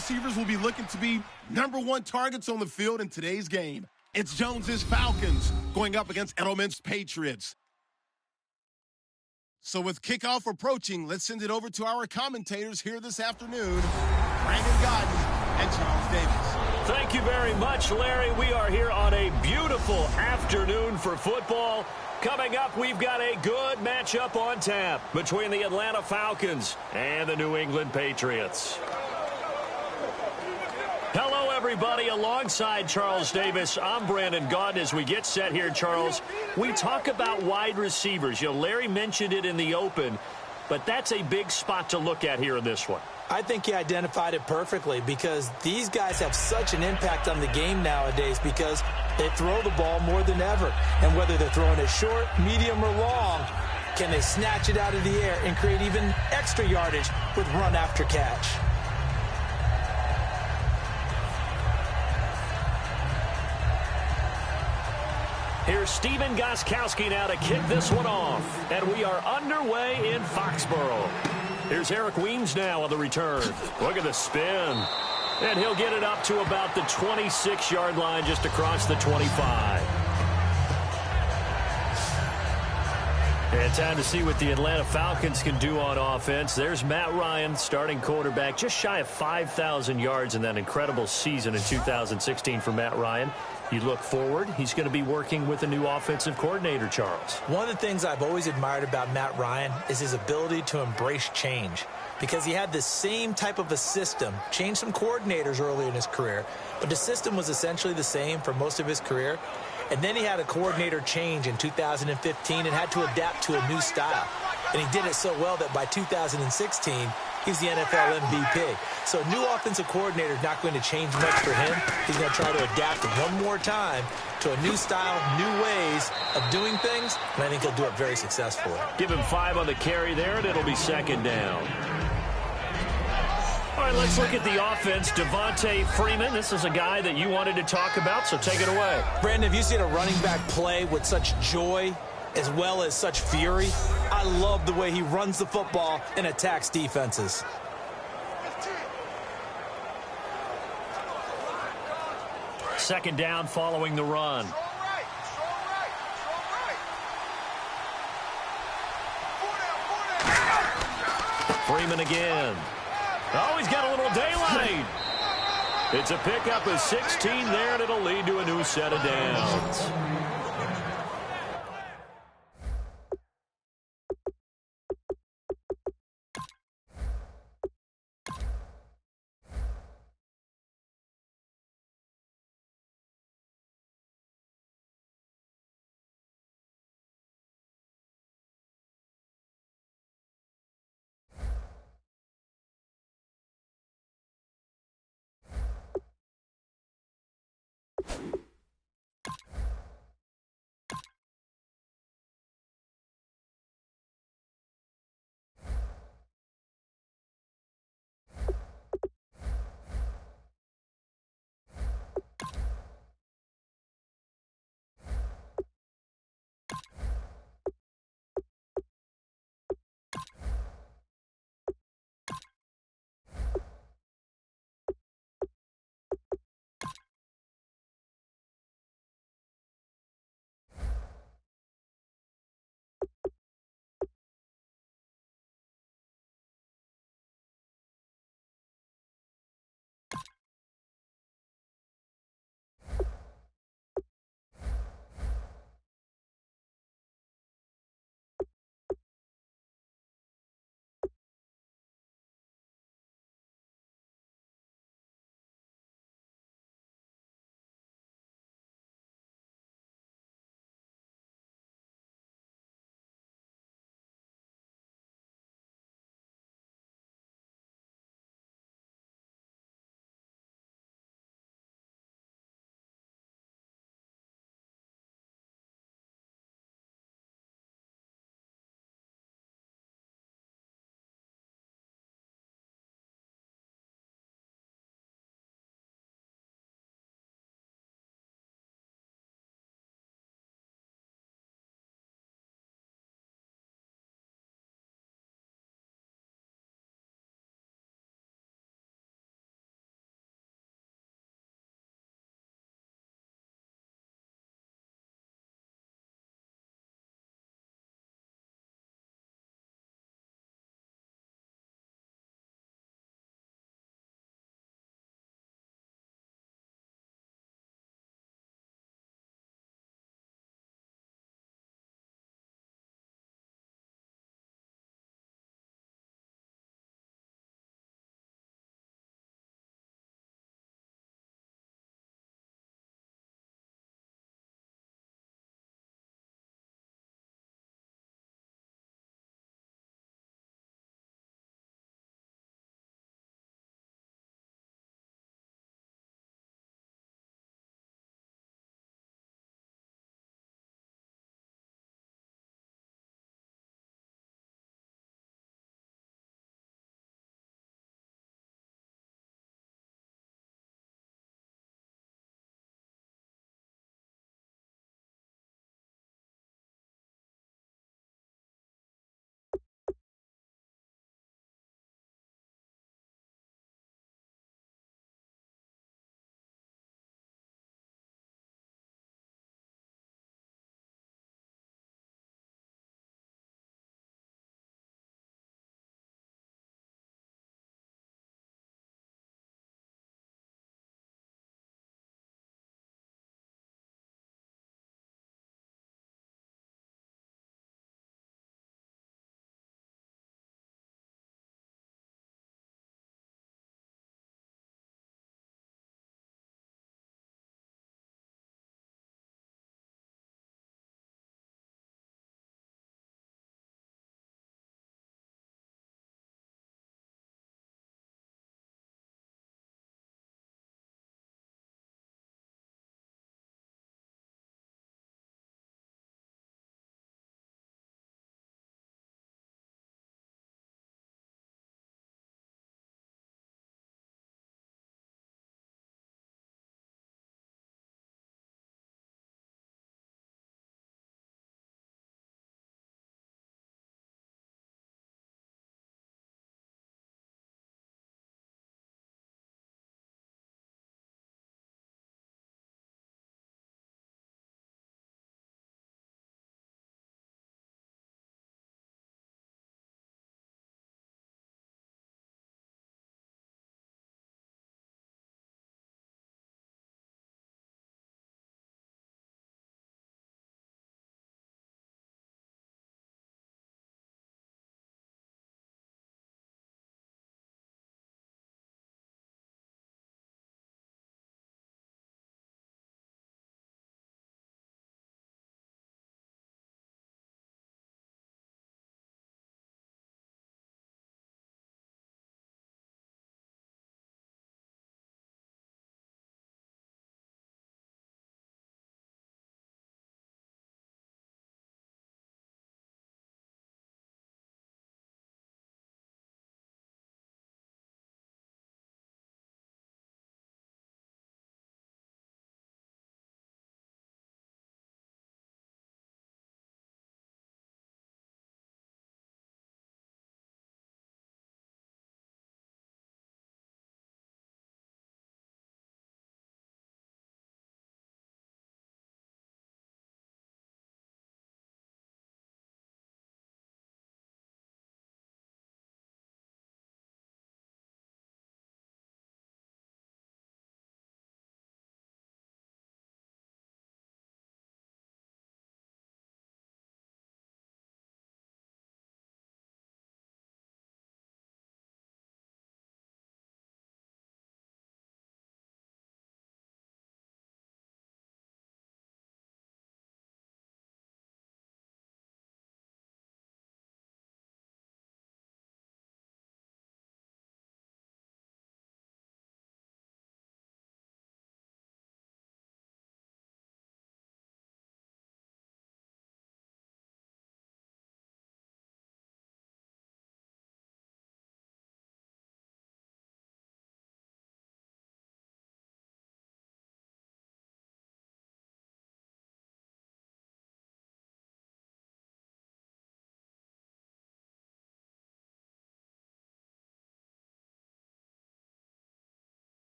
receivers will be looking to be #1 targets on the field in today's game. It's Jones's Falcons going up against Edelman's Patriots. So with kickoff approaching, let's send it over to our commentators here this afternoon, Brandon Godden and Charles Davis. Thank you very much, Larry. We are here on a beautiful afternoon for football. Coming up, we've got a good matchup on tap between the Atlanta Falcons and the New England Patriots. Hello, everybody. Alongside Charles Davis, I'm Brandon Gaudin. As we get set here, Charles, we talk about wide receivers. Larry mentioned it in the open, but that's a big spot to look at here in this one. I think he identified it perfectly because these guys have such an impact on the game nowadays because they throw the ball more than ever. And whether they're throwing it short, medium, or long, can they snatch it out of the air and create even extra yardage with run after catch? Here's Steven Gostkowski now to kick this one off. And we are underway in Foxborough. Here's Eric Weems now on the return. Look at the spin. And he'll get it up to about the 26-yard line just across the 25. And time to see what the Atlanta Falcons can do on offense. There's Matt Ryan, starting quarterback, just shy of 5,000 yards in that incredible season in 2016 for Matt Ryan. You look forward, he's going to be working with a new offensive coordinator, Charles. One of the things I've always admired about Matt Ryan is his ability to embrace change because he had the same type of a system, changed some coordinators early in his career, but the system was essentially the same for most of his career. And then he had a coordinator change in 2015 and had to adapt to a new style. And he did it so well that by 2016, he's the NFL MVP. So a new offensive coordinator is not going to change much for him. He's going to try to adapt one more time to a new style, new ways of doing things, and I think he'll do it very successfully. Give him 5 on the carry there, and it'll be second down. All right, let's look at the offense. Devontae Freeman, this is a guy that you wanted to talk about, so take it away. Brandon, have you seen a running back play with such joy as well as such fury? I love the way he runs the football and attacks defenses. Second down following the run. Freeman again. Oh, he's got a little daylight. It's a pickup of 16 there, and it'll lead to a new set of downs.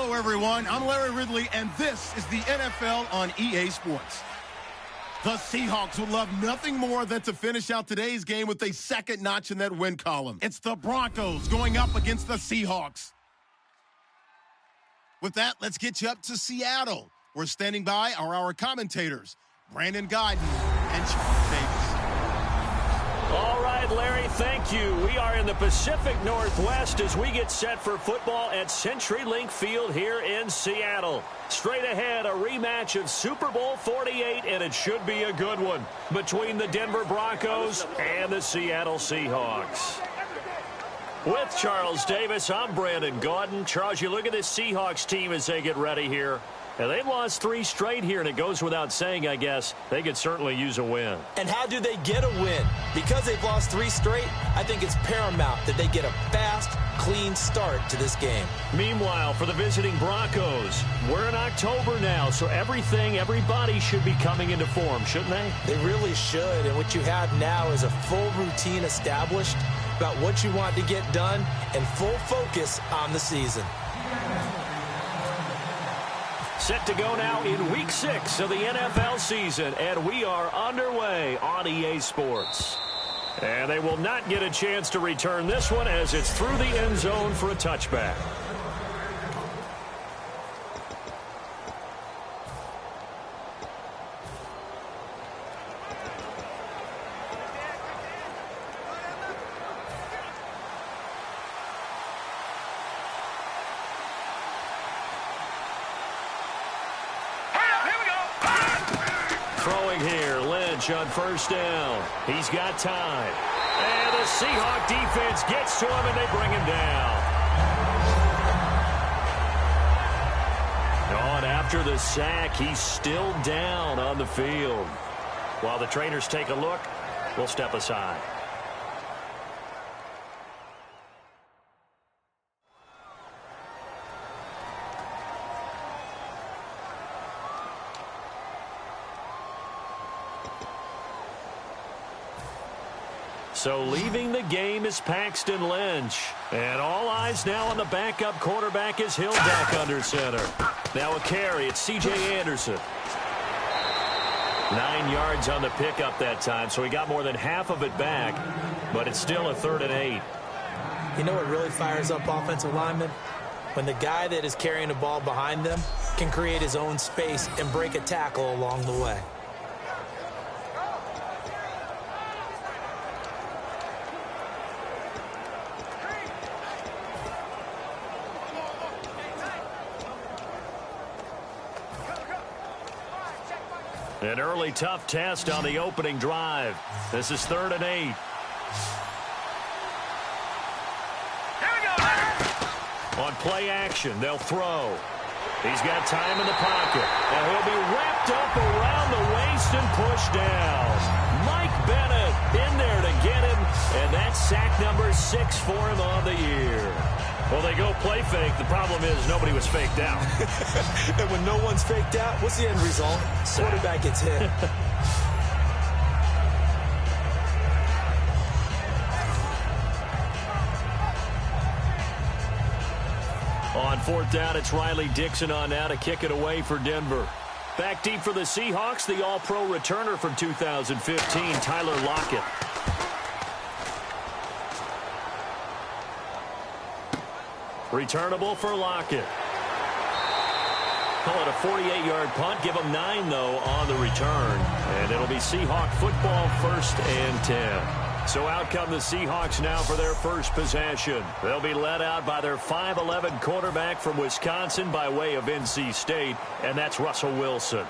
Hello, everyone. I'm Larry Ridley, and this is the NFL on EA Sports. The Seahawks would love nothing more than to finish out today's game with a second notch in that win column. It's the Broncos going up against the Seahawks. With that, let's get you up to Seattle. We're standing by our commentators, Brandon Guyton and Charles Davis. All right, Larry, thank you. We are in the Pacific Northwest as we get set for football at CenturyLink Field here in Seattle. Straight ahead, a rematch of Super Bowl 48, and it should be a good one, between the Denver Broncos and the Seattle Seahawks. With Charles Davis, I'm Brandon Guyton. Charles, you look at this Seahawks team as they get ready here. And they've lost 3 straight here, and it goes without saying, I guess, they could certainly use a win. And how do they get a win? Because they've lost 3 straight, I think it's paramount that they get a fast, clean start to this game. Meanwhile, for the visiting Broncos, we're in October now, so everybody should be coming into form, shouldn't they? They really should, and what you have now is a full routine established about what you want to get done and full focus on the season. Set to go now in Week 6 of the NFL season, and we are underway on EA Sports. And they will not get a chance to return this one as it's through the end zone for a touchback. On first down. He's got time. And the Seahawk defense gets to him, and they bring him down. On after the sack, he's still down on the field. While the trainers take a look, we'll step aside. So leaving the game is Paxton Lynch. And all eyes now on the backup quarterback as Hill back under center. Now a carry, it's C.J. Anderson. 9 yards on the pickup that time, so he got more than half of it back. But it's still a 3rd and 8. You know what really fires up offensive linemen? When the guy that is carrying the ball behind them can create his own space and break a tackle along the way. An early tough test on the opening drive. This is 3rd and 8. Here we go. On play action, they'll throw. He's got time in the pocket. And he'll be wrapped up around the waist and pushed down. Mike Bennett in there to get him. And that's sack number 6 for him on the year. Well, they go play fake. The problem is nobody was faked out. And when no one's faked out, what's the end result? Quarterback gets hit. On 4th down, it's Riley Dixon on now to kick it away for Denver. Back deep for the Seahawks, the All-Pro returner from 2015, Tyler Lockett. Returnable for Lockett. Call it a 48-yard punt. Give them 9, though, on the return. And it'll be Seahawk football, 1st and 10. So out come the Seahawks now for their first possession. They'll be led out by their 5'11 quarterback from Wisconsin by way of NC State, and that's Russell Wilson.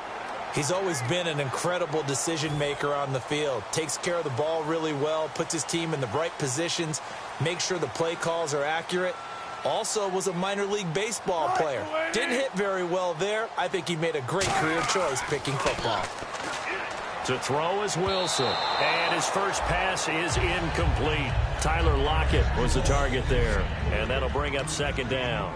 He's always been an incredible decision maker on the field. Takes care of the ball really well, puts his team in the right positions, makes sure the play calls are accurate. Also was a minor league baseball player. Didn't hit very well there. I think he made a great career choice picking football. To throw is Wilson. And his first pass is incomplete. Tyler Lockett was the target there. And that'll bring up 2nd down.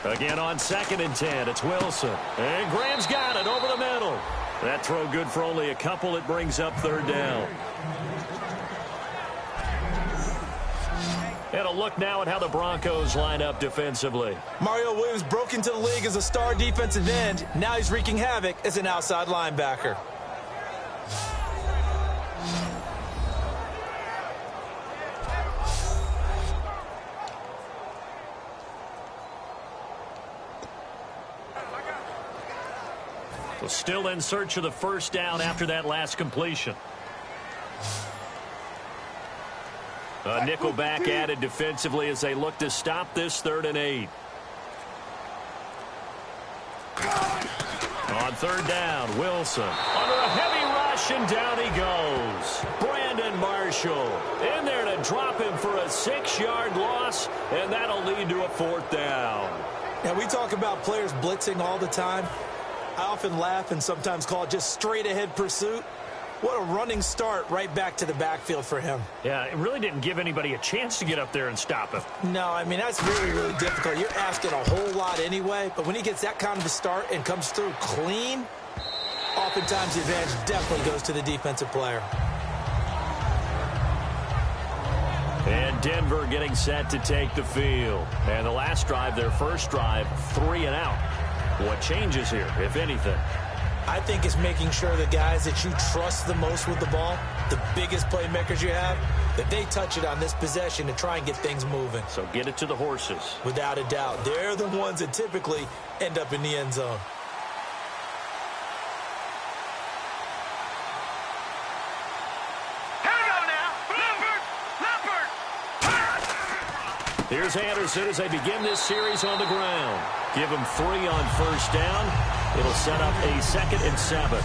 Again on 2nd and 10, it's Wilson. And Graham's got it over the middle. That throw good for only a couple. It brings up 3rd down. And a look now at how the Broncos line up defensively. Mario Williams broke into the league as a star defensive end. Now he's wreaking havoc as an outside linebacker. So still in search of the 1st down after that last completion. A nickel back added defensively as they look to stop this 3rd and 8. On 3rd down, Wilson under a heavy rush, and down he goes. Brandon Marshall in there to drop him for a 6-yard loss, and that'll lead to a 4th down. Now, we talk about players blitzing all the time. I often laugh and sometimes call it just straight-ahead pursuit. What a running start right back to the backfield for him. Yeah, it really didn't give anybody a chance to get up there and stop him. No, I mean, that's really, really difficult. You're asking a whole lot anyway, but when he gets that kind of a start and comes through clean, oftentimes the advantage definitely goes to the defensive player. And Denver getting set to take the field. And the last drive, their first drive, 3 and out. What changes here, if anything? I think it's making sure the guys that you trust the most with the ball, the biggest playmakers you have, that they touch it on this possession to try and get things moving. So get it to the horses. Without a doubt. They're the ones that typically end up in the end zone. Here we go now. Leopard. Here's Anderson as they begin this series on the ground. Give him 3 on 1st down. It'll set up a 2nd and 7.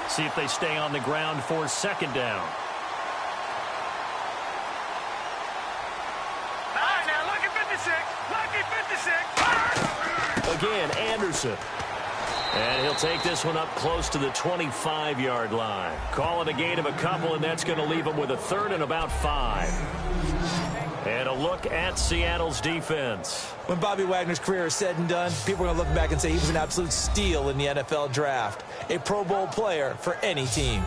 See if they stay on the ground for 2nd down. All right, now, lucky 56. Lucky 56. Again, Anderson. And he'll take this one up close to the 25-yard line. Call it a gain of a couple, and that's going to leave him with a 3rd and about 5. And a look at Seattle's defense. When Bobby Wagner's career is said and done, people are going to look back and say he was an absolute steal in the NFL draft. A Pro Bowl player for any team.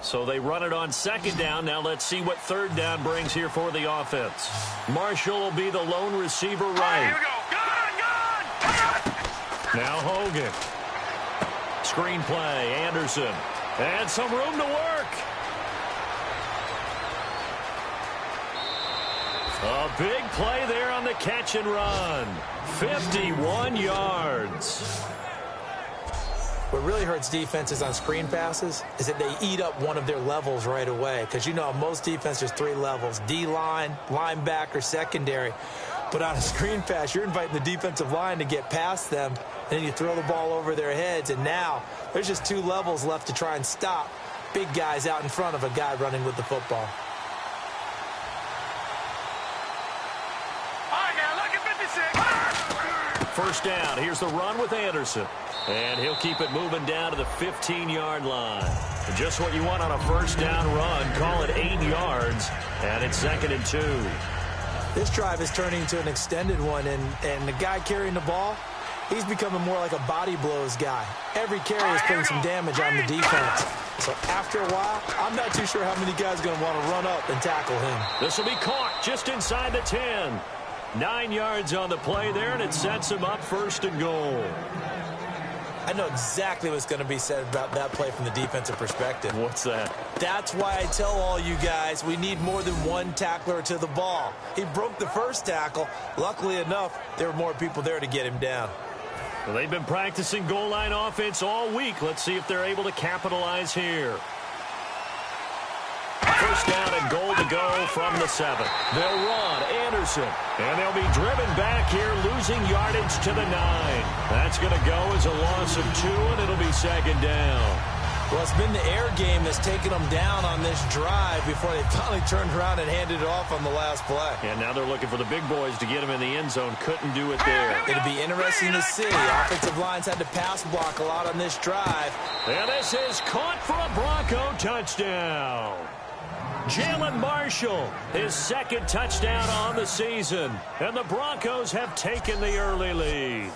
So they run it on 2nd down. Now let's see what 3rd down brings here for the offense. Marshall will be the lone receiver right. Here we go. Gun. Now Hogan. Screen play, Anderson. And some room to work. A big play there on the catch and run. 51 yards. What really hurts defenses on screen passes is that they eat up one of their levels right away. Because you know, most defenses, there's 3 levels. D-line, linebacker, secondary. But on a screen pass, you're inviting the defensive line to get past them. And then you throw the ball over their heads. And now there's just 2 levels left to try and stop big guys out in front of a guy running with the football. All right, now, lucky 56. First down. Here's the run with Anderson. And he'll keep it moving down to the 15-yard line. And just what you want on a first down run. Call it 8 yards. And it's 2nd and 2. This drive is turning into an extended one. And the guy carrying the ball, he's becoming more like a body blows guy. Every carry is putting some damage on the defense. So after a while, I'm not too sure how many guys are going to want to run up and tackle him. This will be caught just inside the 10. 9 yards on the play there, and it sets him up 1st and goal. I know exactly what's going to be said about that play from the defensive perspective. What's that? That's why I tell all you guys we need more than one tackler to the ball. He broke the first tackle. Luckily enough, there were more people there to get him down. Well, they've been practicing goal line offense all week. Let's see if they're able to capitalize here. First down and goal to go from the 7. They'll run Anderson, and they'll be driven back here, losing yardage to the 9. That's going to go as a loss of 2, and it'll be 2nd down. Well, it's been the air game that's taken them down on this drive before they finally turned around and handed it off on the last play. And now they're looking for the big boys to get him in the end zone. Couldn't do it there. It'll be interesting to see. Offensive lines had to pass block a lot on this drive. And this is caught for a Bronco touchdown. Jalen Marshall, his second touchdown on the season. And the Broncos have taken the early lead.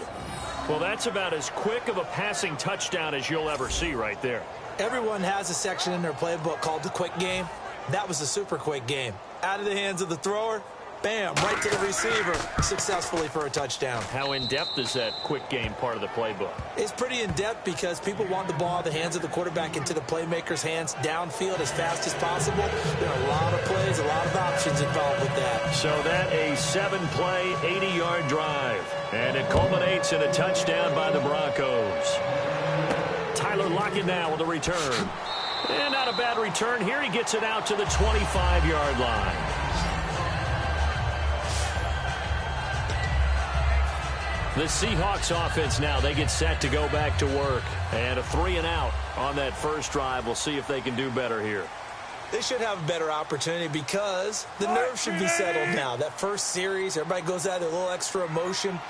Well, that's about as quick of a passing touchdown as you'll ever see right there. Everyone has a section in their playbook called the quick game. That was the super quick game. Out of the hands of the thrower, bam, right to the receiver, successfully for a touchdown. How in-depth is that quick game part of the playbook? It's pretty in-depth because people want the ball out of the hands of the quarterback into the playmaker's hands downfield as fast as possible. There are a lot of plays, a lot of options involved with that. So that a 7-play, 80-yard drive. And it culminates in a touchdown by the Broncos. Tyler Lockett now with a return. And not a bad return here. He gets it out to the 25-yard line. The Seahawks offense now, they get set to go back to work. And a 3-and-out on that first drive. We'll see if they can do better here. They should have a better opportunity because the nerves should be settled now. That first series, everybody goes out with a little extra emotion.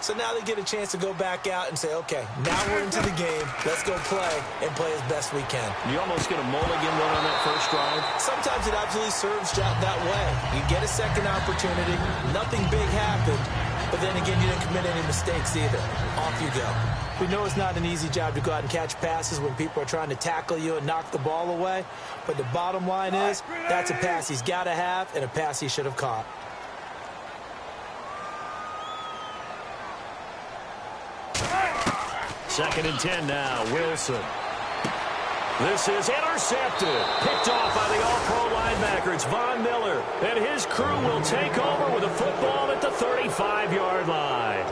So now they get a chance to go back out and say, okay, now we're into the game. Let's go play and play as best we can. You almost get a mulligan run on that first drive. Sometimes it absolutely serves that way. You get a second opportunity. Nothing big happened. But then again, you didn't commit any mistakes either. Off you go. We know it's not an easy job to go out and catch passes when people are trying to tackle you and knock the ball away. But the bottom line is, that's a pass he's got to have and a pass he should have caught. Second and 10 now, Wilson. This is intercepted. Picked off by the all-pro linebacker. It's Von Miller. And his crew will take over with a football at the 35-yard line.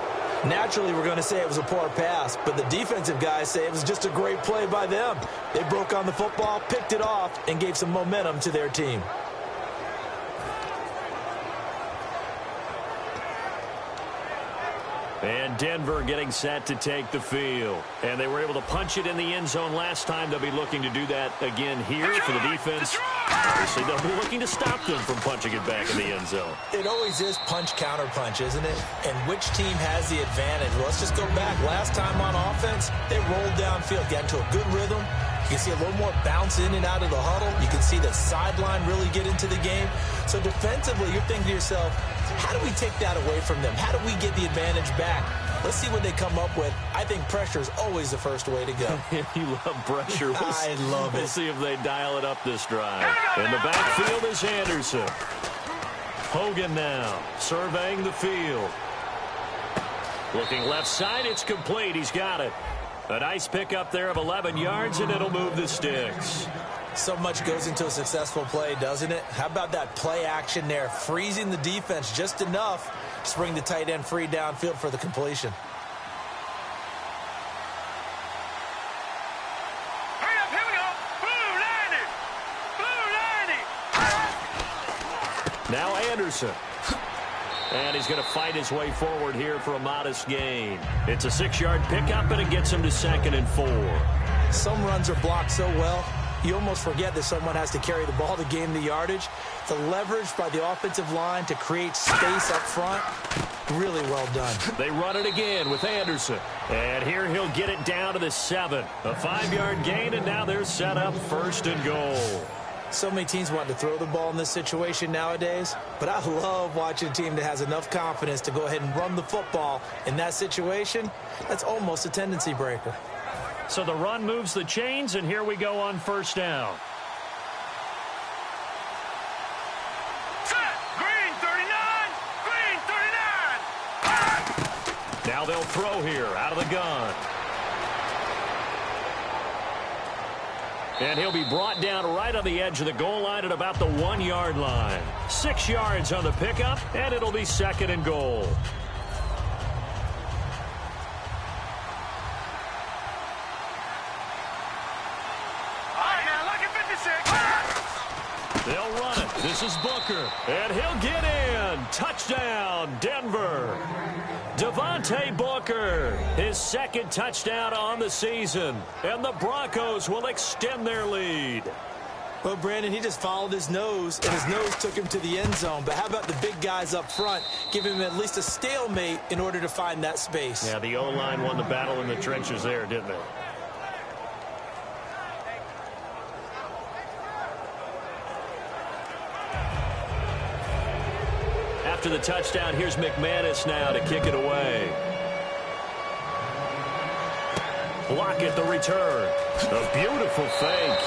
Naturally, we're going to say it was a poor pass, but the defensive guys say it was just a great play by them. They broke on the football, picked it off, and gave some momentum to their team. And Denver getting set to take the field. And they were able to punch it in the end zone last time. They'll be looking to do that again here for the defense. Obviously, they'll be looking to stop them from punching it back in the end zone. It always is punch-counter-punch, isn't it? And which team has the advantage? Well, let's just go back. Last time on offense, they rolled downfield, got into a good rhythm. You can see a little more bounce in and out of the huddle. You can see the sideline really get into the game. So defensively, you're thinking to yourself, how do we take that away from them? How do we get the advantage back? Let's see what they come up with. I think pressure is always the first way to go. You love pressure. I love it. We'll see if they dial it up this drive. In the backfield is Anderson. Hogan now surveying the field. Looking left side, it's complete. He's got it. A nice pickup there of 11 yards, and it'll move the sticks. So much goes into a successful play, doesn't it? How about that play action there? Freezing the defense just enough to bring the tight end free downfield for the completion. Hurry up, here we go. Blue 90. Blue 90. Now Anderson. And he's going to fight his way forward here for a modest gain. It's a 6-yard pickup, and it gets him to 2nd and 4. Some runs are blocked so well, you almost forget that someone has to carry the ball to gain the yardage. The leverage by the offensive line to create space up front, really well done. They run it again with Anderson. And here he'll get it down to the 7. A 5-yard gain, and now they're set up 1st and goal. So many teams want to throw the ball in this situation nowadays, but I love watching a team that has enough confidence to go ahead and run the football. In that situation, that's almost a tendency breaker. So the run moves the chains, and here we go on 1st down. Set. Green 39. Green 39. Now they'll throw here out of the gun. And he'll be brought down right on the edge of the goal line at about the 1-yard line. 6 yards on the pickup, and it'll be 2nd and goal. All right, now look at 56. They'll run it. This is Booker, and he'll get in. Touchdown, Denver. Devontae Booker, his second touchdown on the season, and the Broncos will extend their lead. Well, Brandon, he just followed his nose, and his nose took him to the end zone. But how about the big guys up front, giving him at least a stalemate in order to find that space? Yeah, the O-line won the battle in the trenches there, didn't it? After the touchdown, here's McManus now to kick it away. Block at the return. A beautiful fake.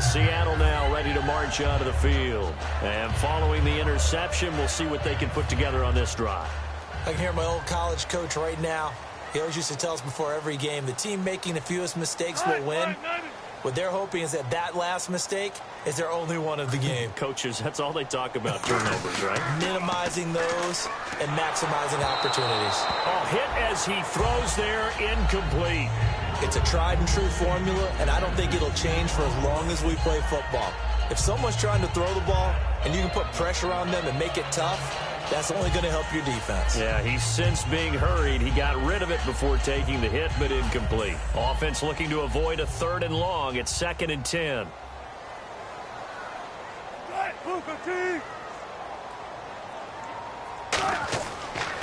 Seattle now ready to march out of the field. And following the interception, we'll see what they can put together on this drive. I can hear my old college coach right now. He always used to tell us before every game, the team making the fewest mistakes will win. What they're hoping is that last mistake is their only one of the game. Coaches, that's all they talk about, turnovers, right? Minimizing those and maximizing opportunities. Oh, hit as he throws there, incomplete. It's a tried-and-true formula, and I don't think it'll change for as long as we play football. If someone's trying to throw the ball and you can put pressure on them and make it tough, that's only going to help your defense. Yeah, he's since being hurried. He got rid of it before taking the hit, but incomplete. Offense looking to avoid a 3rd and long. It's 2nd and 10.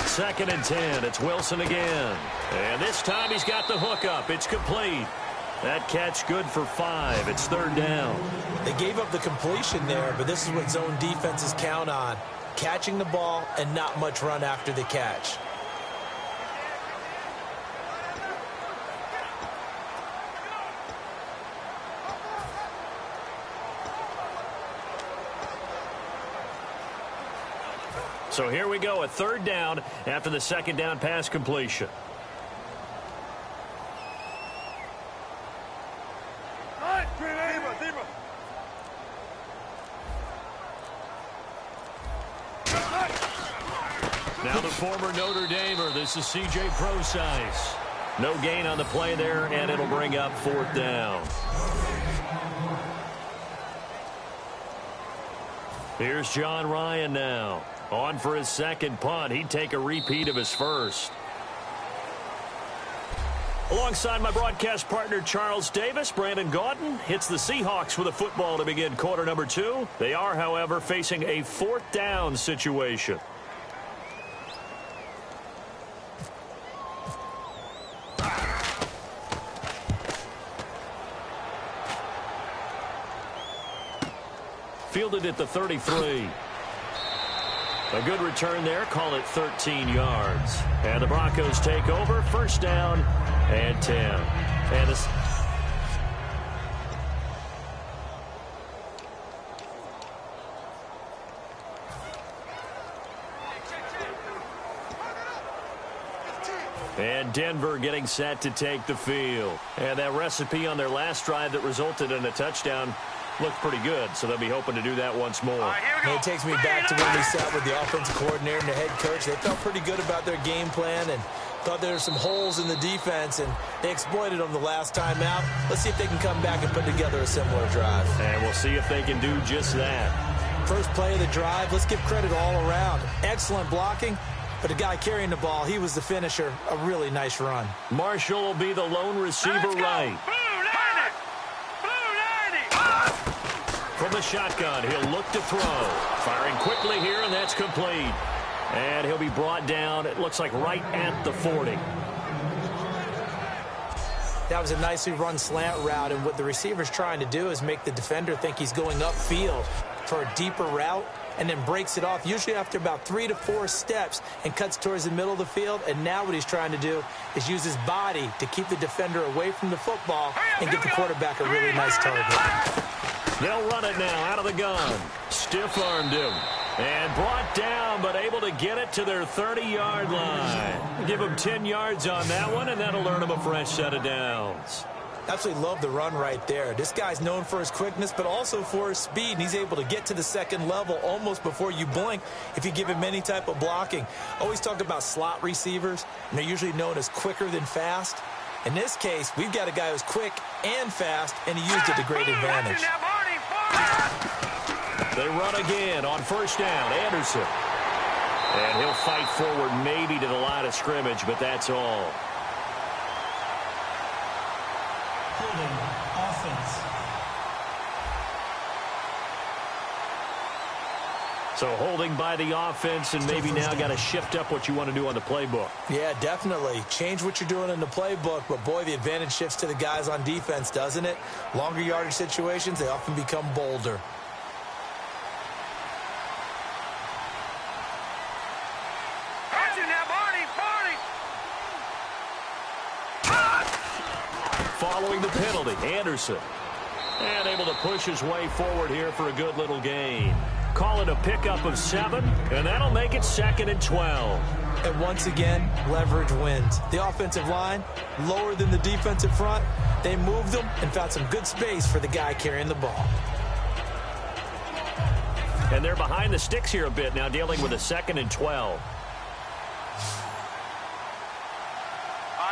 Second and 10. It's Wilson again. And this time he's got the hook up. It's complete. That catch good for 5. It's 3rd down. They gave up the completion there, but this is what zone defenses count on. Catching the ball and not much run after the catch. So here we go, a 3rd down after the 2nd down pass completion. Now the former Notre Damer, this is C.J. Procise. No gain on the play there, and it'll bring up 4th down. Here's John Ryan now. On for his 2nd punt. He'd take a repeat of his 1st. Alongside my broadcast partner Charles Davis, Brandon Gaudin hits the Seahawks with a football to begin quarter number 2. They are, however, facing a 4th down situation. Fielded at the 33. A good return there. Call it 13 yards. And the Broncos take over. 1st down and 10. And this. And Denver getting set to take the field. And that recipe on their last drive that resulted in a touchdown looked pretty good, so they'll be hoping to do that once more. It takes me back to when we sat with the offensive coordinator and the head coach. They felt pretty good about their game plan and thought there were some holes in the defense, and they exploited them the last time out. Let's see if they can come back and put together a similar drive. And we'll see if they can do just that. First play of the drive, let's give credit all around. Excellent blocking, but the guy carrying the ball, he was the finisher. A really nice run. Marshall will be the lone receiver right. From the shotgun, he'll look to throw. Firing quickly here, and that's complete. And he'll be brought down, it looks like right at the 40. That was a nicely run slant route, and what the receiver's trying to do is make the defender think he's going upfield for a deeper route, and then breaks it off, usually after about 3 to 4 steps, and cuts towards the middle of the field. And now what he's trying to do is use his body to keep the defender away from the football and get the quarterback a really nice target. They'll run it now out of the gun. Stiff-armed him. And brought down, but able to get it to their 30-yard line. Give them 10 yards on that one, and that'll earn them a fresh set of downs. Absolutely love the run right there. This guy's known for his quickness, but also for his speed, and he's able to get to the second level almost before you blink if you give him any type of blocking. Always talk about slot receivers, and they're usually known as quicker than fast. In this case, we've got a guy who's quick and fast, and he used it to great advantage. They run again on first down. Anderson. And he'll fight forward maybe to the line of scrimmage, but that's all. Holding offense. So holding by the offense, and maybe now got to shift up what you want to do on the playbook. Yeah, definitely. Change what you're doing in the playbook, but boy, the advantage shifts to the guys on defense, doesn't it? Longer yardage situations, they often become bolder. Following the penalty, Anderson. And able to push his way forward here for a good little gain. Call it a pickup of 7, and that'll make it 2nd and 12. And once again, leverage wins. The offensive line, lower than the defensive front. They moved them and found some good space for the guy carrying the ball. And they're behind the sticks here a bit now, dealing with a 2nd and 12.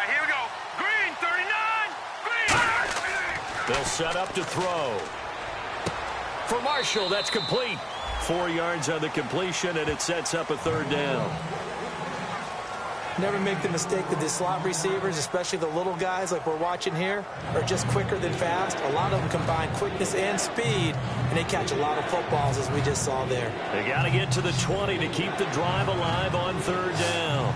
Here we go. Green, 39. Green. They'll set up to throw. For Marshall, that's complete. 4 yards on the completion, and it sets up a 3rd down. Never make the mistake that the slot receivers, especially the little guys like we're watching here, are just quicker than fast. A lot of them combine quickness and speed, and they catch a lot of footballs, as we just saw there. They got to get to the 20 to keep the drive alive on 3rd down.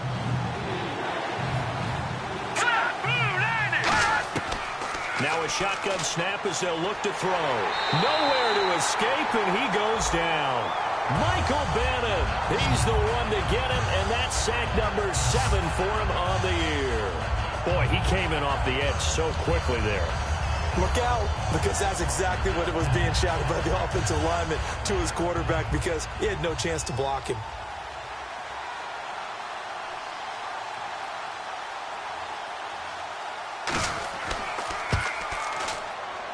Now a shotgun snap as they'll look to throw. Nowhere to escape, and he goes down. Michael Bannon, he's the one to get him, and that's sack number 7 for him on the year. Boy, he came in off the edge so quickly there. Look out, because that's exactly what it was being shouted by the offensive lineman to his quarterback, because he had no chance to block him.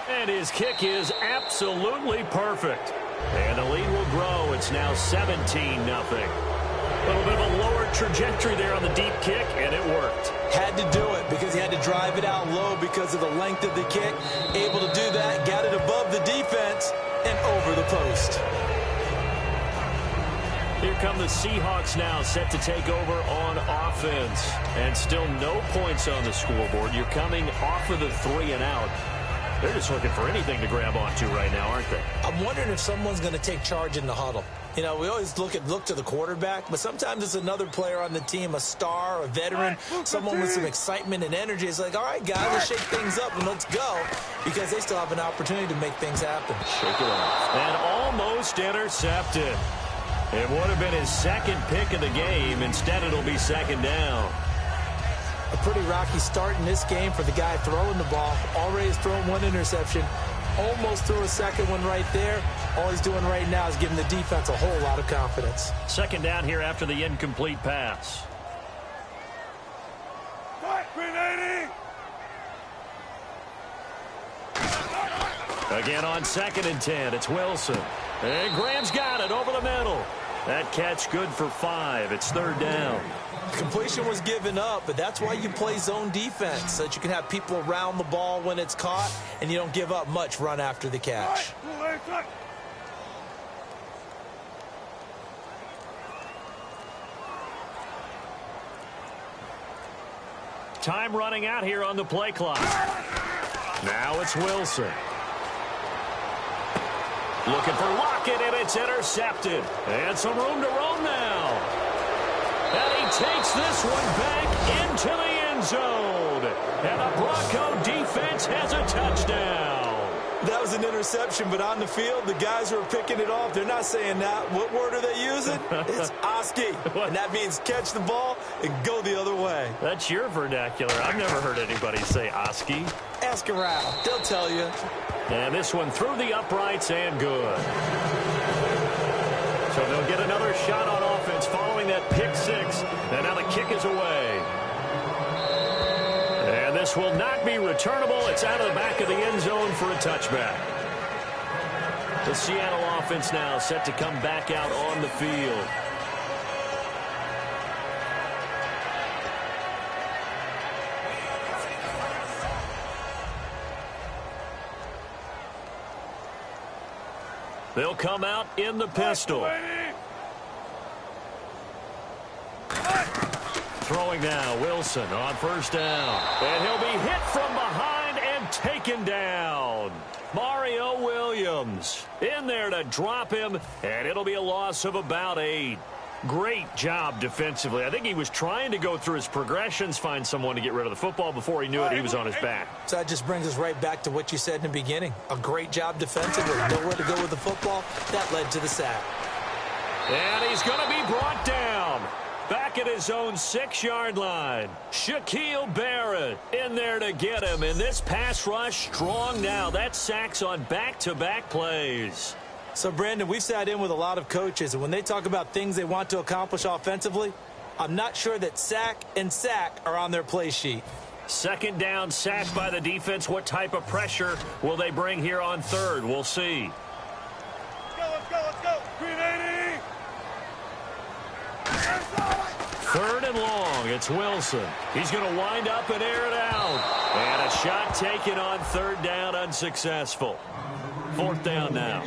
And his kick is absolutely perfect. And the lead will grow. It's now 17-0. A little bit of a lower trajectory there on the deep kick, and it worked. Had to do it because he had to drive it out low because of the length of the kick. Able to do that, got it above the defense and over the post. Here come the Seahawks now, set to take over on offense. And still no points on the scoreboard. You're coming off of the 3 and out. They're just looking for anything to grab onto right now, aren't they? I'm wondering if someone's going to take charge in the huddle. You know, we always look to the quarterback, but sometimes it's another player on the team, a star, a veteran, someone with some excitement and energy. It's like, all right, guys, let's shake things up and let's go, because they still have an opportunity to make things happen. Shake it off. And almost intercepted. It would have been his 2nd pick of the game. Instead, it'll be 2nd down. A pretty rocky start in this game for the guy throwing the ball. Already has thrown 1 interception. Almost threw a 2nd one right there. All he's doing right now is giving the defense a whole lot of confidence. 2nd down here after the incomplete pass. Again on 2nd and 10. It's Wilson. And Graham's got it over the middle. That catch good for 5. It's 3rd down. Completion was given up, but that's why you play zone defense, so that you can have people around the ball when it's caught, and you don't give up much run after the catch. Time running out here on the play clock. Now it's Wilson. Looking for Lockett, and it's intercepted. And some room to roam now. And he takes this one back into the end zone. And the Bronco defense has a touchdown. That was an interception, but on the field, the guys who are picking it off, they're not saying that. What word are they using? It's Oski. And that means catch the ball and go the other way. That's your vernacular. I've never heard anybody say Oski. Ask around. They'll tell you. And this one through the uprights and good. So they'll get another shot on offense following that pick 6. And now the kick is away. And this will not be returnable. It's out of the back of the end zone for a touchback. The Seattle offense now set to come back out on the field. They'll come out in the pistol. Throwing now, Wilson on first down. And he'll be hit from behind and taken down. Mario Williams in there to drop him, and it'll be a loss of about 8. Great job defensively. I think he was trying to go through his progressions, find someone to get rid of the football. Before he knew it, he was on his back. So that just brings us right back to what you said in the beginning. A great job defensively. Nowhere to go with the football. That led to the sack. And he's going to be brought down. Back at his own 6-yard line. Shaquille Barrett in there to get him. And this pass rush strong now. That's sacks on back-to-back plays. So, Brandon, we've sat in with a lot of coaches, and when they talk about things they want to accomplish offensively, I'm not sure that sack and sack are on their play sheet. Second down, sack by the defense. What type of pressure will they bring here on third? We'll see. Let's go. Green 80. Third and long. It's Wilson. He's going to wind up and air it out. And a shot taken on third down, unsuccessful. Fourth down now.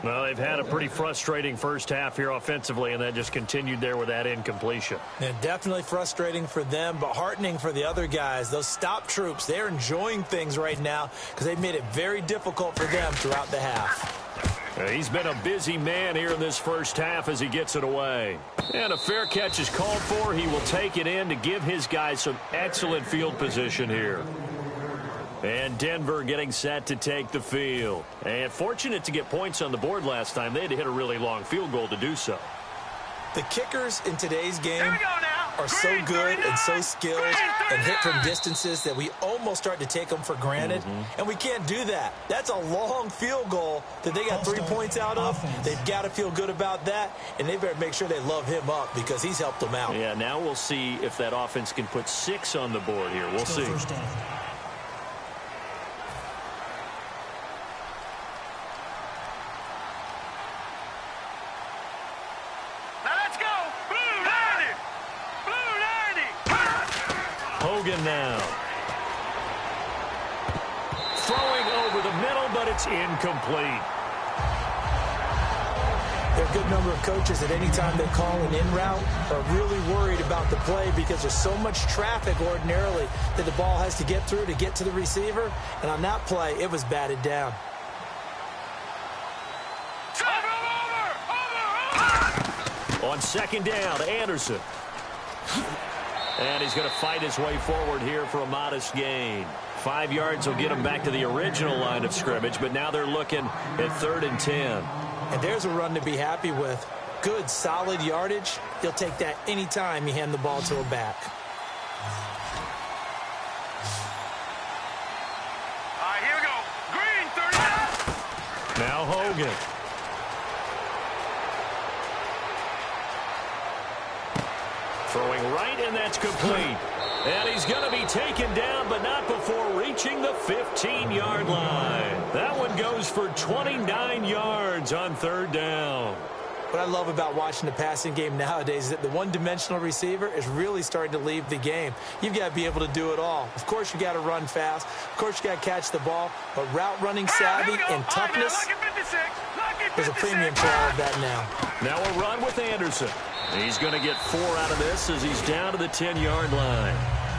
Well, they've had a pretty frustrating first half here offensively, and that just continued there with that incompletion. And definitely frustrating for them, but heartening for the other guys. Those stop troops, they're enjoying things right now because they've made it very difficult for them throughout the half. He's been a busy man here in this first half as he gets it away. And a fair catch is called for. He will take it in to give his guys some excellent field position here. And Denver getting set to take the field. And fortunate to get points on the board last time. They had to hit a really long field goal to do so. The kickers in today's game are so good and so skilled and hit from distances that we almost start to take them for granted. And we can't do that. That's a long field goal that they got 3 points out of. They've got to feel good about that, and they better make sure they love him up because he's helped them out. Yeah, now we'll see if that offense can put 6 on the board here. We'll see. Hogan now. Throwing over the middle, but it's incomplete. There are a good number of coaches at any time they call an in route are really worried about the play because there's so much traffic ordinarily that the ball has to get through to get to the receiver. And on that play, it was batted down. On second down, Anderson. And he's going to fight his way forward here for a modest gain. 5 yards will get him back to the original line of scrimmage, but now they're looking at 3rd and 10. And there's a run to be happy with. Good, solid yardage. He'll take that anytime you hand the ball to a back. All right, here we go. Green, 39. Now Hogan. Throwing right, and that's complete. And he's going to be taken down, but not before reaching the 15-yard line. That one goes for 29 yards on 3rd down. What I love about watching the passing game nowadays is that the one-dimensional receiver is really starting to leave the game. You've got to be able to do it all. Of course, you got to run fast. Of course, you got to catch the ball. But route running savvy and toughness, there's a premium for all of that now. Now a run with Anderson. He's going to get 4 out of this as he's down to the 10-yard line.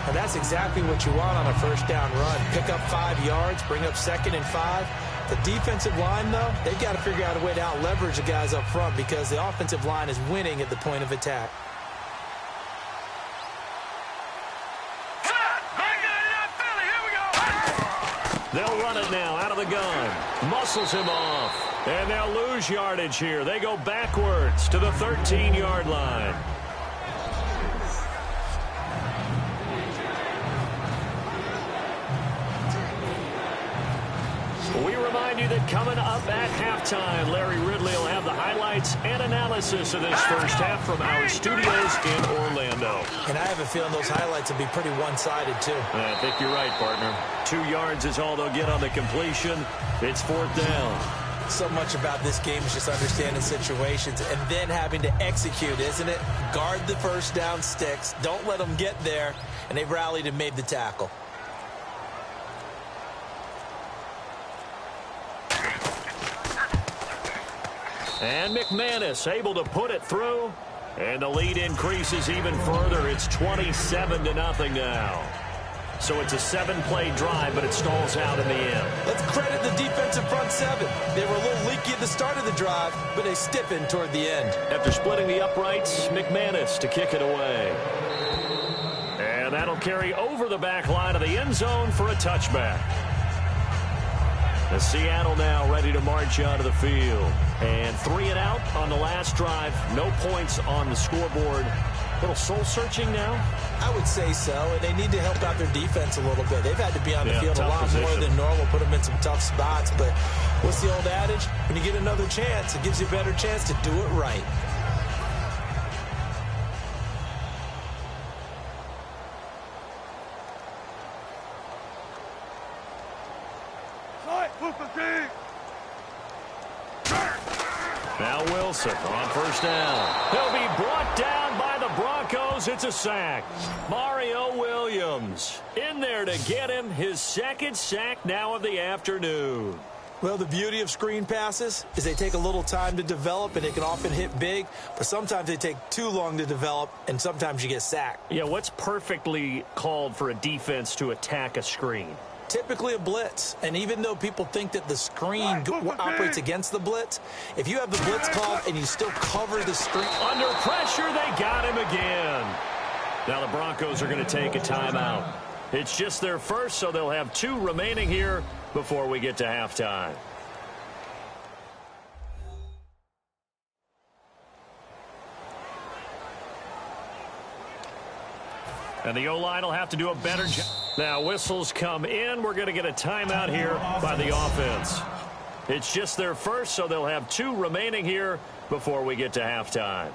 And that's exactly what you want on a first down run. Pick up 5 yards, bring up 2nd and 5. The defensive line, though, they've got to figure out a way to out-leverage the guys up front because the offensive line is winning at the point of attack. They'll run it now out of the gun. Muscles him off. And they'll lose yardage here. They go backwards to the 13-yard line. We remind you that Coming up at halftime, Larry Ridley will have the highlights and analysis of this first half from our studios in Orlando. And I have a feeling those highlights will be pretty one-sided, too. I think you're right, partner. 2 yards is all they'll get on the completion. It's 4th down. So much about this game is just understanding situations and then having to execute, isn't it? Guard the first down sticks. Don't let them get there. And they rallied and made the tackle. And McManus able to put it through. And the lead increases even further. It's 27-0 now. So it's a 7-play drive, but it stalls out in the end. Let's credit the defensive front 7. They were a little leaky at the start of the drive, but they stiffened toward the end. After splitting the uprights, McManus to kick it away. And that'll carry over the back line of the end zone for a touchback. The Seattle now ready to march out of the field. And 3 and out on the last drive. No points on the scoreboard. A little soul-searching now? I would say so, and they need to help out their defense a little bit. They've had to be on the field a lot more than normal, put them in some tough spots. But what's the old adage? When you get another chance, it gives you a better chance to do it right. Now Wilson on first down. He'll be brought down by the Broncos. It's a sack. Mario Williams in there to get him his 2nd sack now of the afternoon. Well, the beauty of screen passes is they take a little time to develop, and they can often hit big, but sometimes they take too long to develop, and sometimes you get sacked. Yeah, what's perfectly called for a defense to attack a screen? Typically a blitz, and even though people think that the screen operates against the blitz, if you have the blitz called and you still cover the screen. Under pressure, they got him again. Now the Broncos are going to take a timeout. It's just their first, so they'll have 2 remaining here before we get to halftime. And the O-line will have to do a better job. Now whistles come in. We're going to get a timeout here by the offense. It's just their first, so they'll have 2 remaining here before we get to halftime.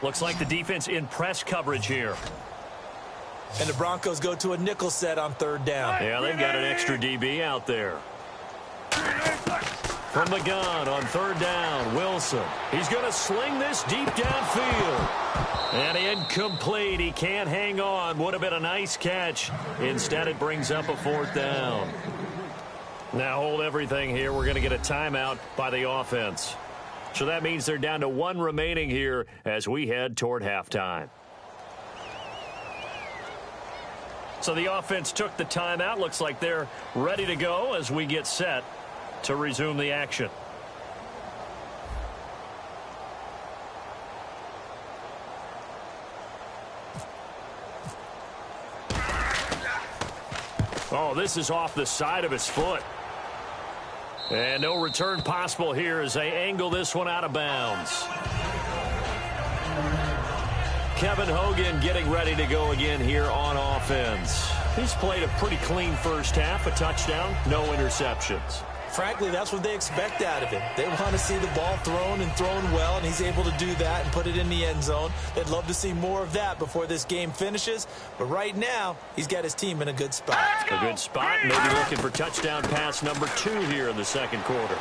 Looks like the defense in press coverage here. And the Broncos go to a nickel set on 3rd down. Yeah, they've got an extra DB out there. From the gun on 3rd down, Wilson. He's going to sling this deep downfield. And incomplete. He can't hang on. Would have been a nice catch. Instead, it brings up a 4th down. Now hold everything here. We're going to get a timeout by the offense. So that means they're down to 1 remaining here as we head toward halftime. So the offense took the timeout. Looks like they're ready to go as we get set to resume the action. Oh, this is off the side of his foot. And no return possible here as they angle this one out of bounds. Kevin Hogan getting ready to go again here on offense. He's played a pretty clean first half, a touchdown, no interceptions. Frankly, that's what they expect out of him. They want to see the ball thrown and thrown well, and he's able to do that and put it in the end zone. They'd love to see more of that before this game finishes. But right now, he's got his team in a good spot. A good spot, maybe looking for touchdown pass number 2 here in the 2nd quarter.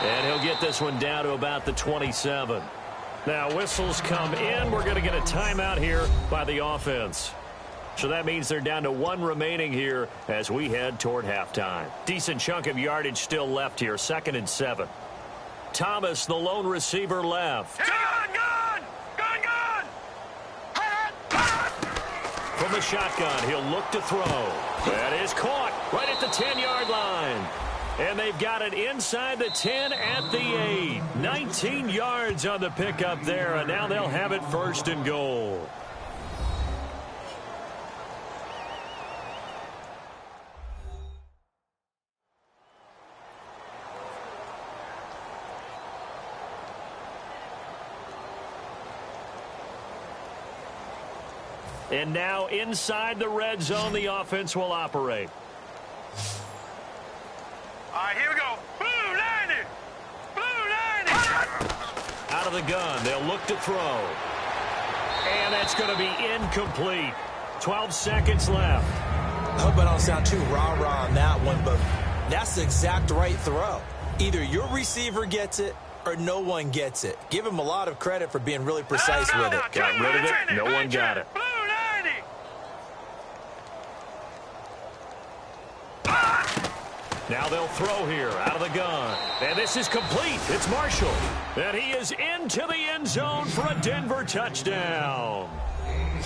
And he'll get this one down to about the 27. Now whistles come in. We're going to get a timeout here by the offense. So that means they're down to 1 remaining here as we head toward halftime. Decent chunk of yardage still left here. 2nd and 7. Thomas, the lone receiver, left. Gun! From the shotgun, he'll look to throw. That is caught right at the 10-yard line. And they've got it inside the 10 at the 8. 19 yards on the pickup there, and now they'll have it 1st and goal. And now inside the red zone, the offense will operate. All right, here we go. Blue 90. Blue 90. Out of the gun, they'll look to throw. And that's going to be incomplete. 12 seconds left. I hope I don't sound too rah-rah on that one, but that's the exact right throw. Either your receiver gets it or no one gets it. Give him a lot of credit for being really precise with it. Got rid of it. No one got it. Blue 90. Now they'll throw here out of the gun. And this is complete. It's Marshall. And he is into the end zone for a Denver touchdown.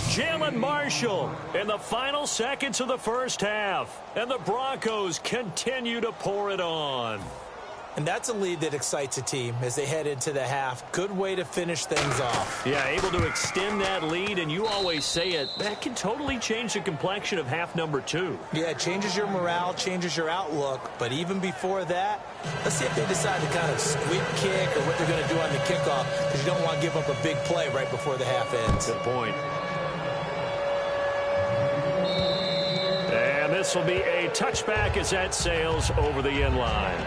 Jalen Marshall in the final seconds of the first half. And the Broncos continue to pour it on. And that's a lead that excites a team as they head into the half. Good way to finish things off. Yeah, able to extend that lead, and you always say it, that can totally change the complexion of half number 2. Yeah, it changes your morale, changes your outlook. But even before that, let's see if they decide to kind of squib kick or what they're going to do on the kickoff, because you don't want to give up a big play right before the half ends. Good point. And this will be a touchback as that sails over the end line.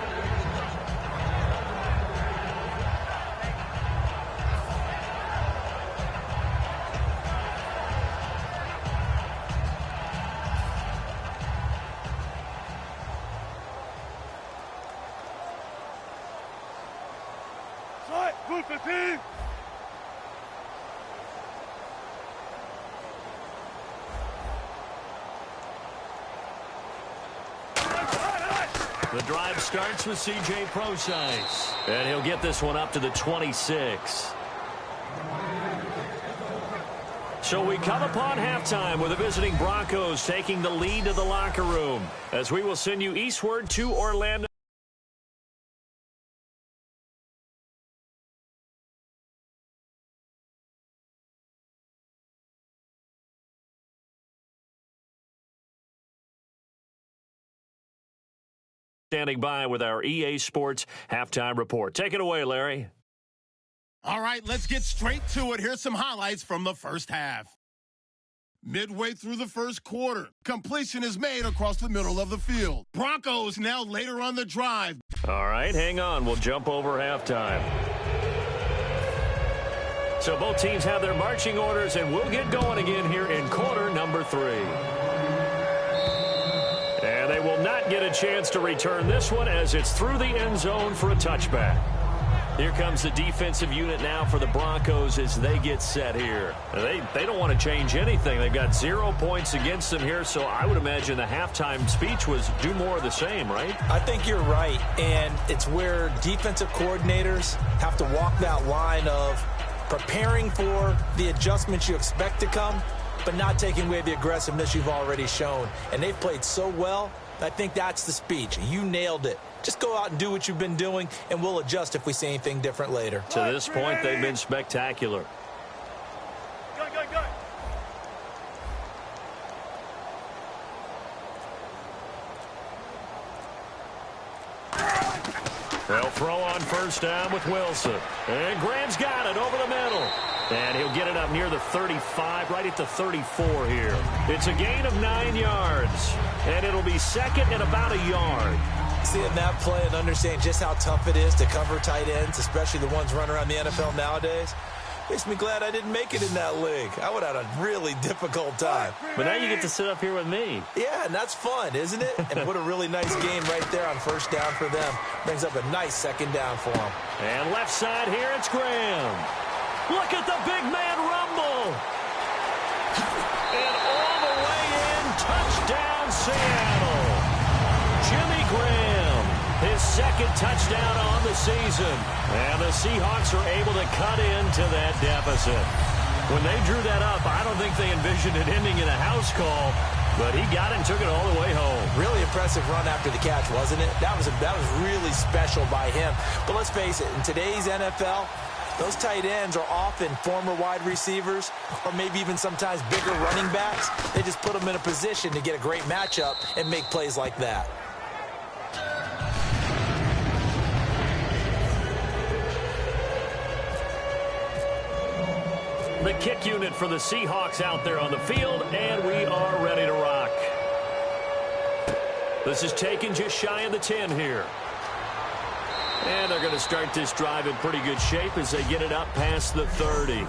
Blue 15. The drive starts with C.J. Procise. And he'll get this one up to the 26. So we come upon halftime with the visiting Broncos taking the lead to the locker room as we will send you eastward to Orlando. Standing by with our EA Sports halftime report. Take it away, Larry. All right, let's get straight to it. Here's some highlights from the first half. Midway through the first quarter, completion is made across the middle of the field. Broncos now later on the drive. All right, hang on. We'll jump over halftime. So both teams have their marching orders, and we'll get going again here in quarter number 3. And they will not get a chance to return this one as it's through the end zone for a touchback. Here comes the defensive unit now for the Broncos as they get set here. They don't want to change anything. They've got 0 points against them here, so I would imagine the halftime speech was do more of the same, right? I think you're right, and it's where defensive coordinators have to walk that line of preparing for the adjustments you expect to come, but not taking away the aggressiveness you've already shown. And they've played so well, I think that's the speech. You nailed it. Just go out and do what you've been doing, and we'll adjust if we see anything different later. To this point, they've been spectacular. Go, go, go. They'll throw on first down with Wilson. And Graham's got it over the middle. And he'll get it up near the 35, right at the 34 here. It's a gain of 9 yards. And it'll be second and about a yard. Seeing that play and understanding just how tough it is to cover tight ends, especially the ones running around the NFL nowadays, makes me glad I didn't make it in that league. I would have had a really difficult time. But now you get to sit up here with me. Yeah, and that's fun, isn't it? And what a really nice game right there on first down for them. Brings up a nice second down for them. And left side here, it's Graham. Look at the big man rumble. And all the way in, touchdown Seattle. Jimmy Graham, his second touchdown on the season. And the Seahawks are able to cut into that deficit. When they drew that up, I don't think they envisioned it ending in a house call, but he got it and took it all the way home. Really impressive run after the catch, wasn't it? That was really special by him. But let's face it, in today's NFL, those tight ends are often former wide receivers or maybe even sometimes bigger running backs. They just put them in a position to get a great matchup and make plays like that. The kick unit for the Seahawks out there on the field, and we are ready to rock. This is taken just shy of the 10 here. And they're going to start this drive in pretty good shape as they get it up past the 30.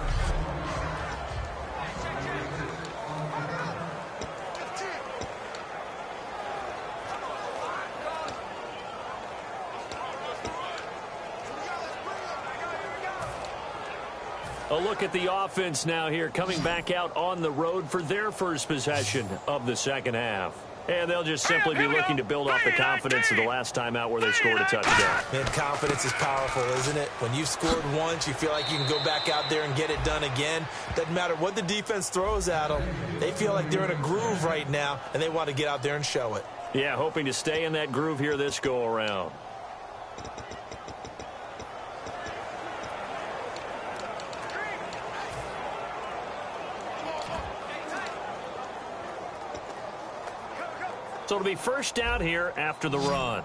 A look at the offense now here, coming back out on the road for their first possession of the second half. And they'll just simply be looking to build off the confidence of the last time out where they scored a touchdown. Man, confidence is powerful, isn't it? When you've scored once, you feel like you can go back out there and get it done again. Doesn't matter what the defense throws at them. They feel like they're in a groove right now, and they want to get out there and show it. Yeah, hoping to stay in that groove here this go-around. So it'll be first down here after the run.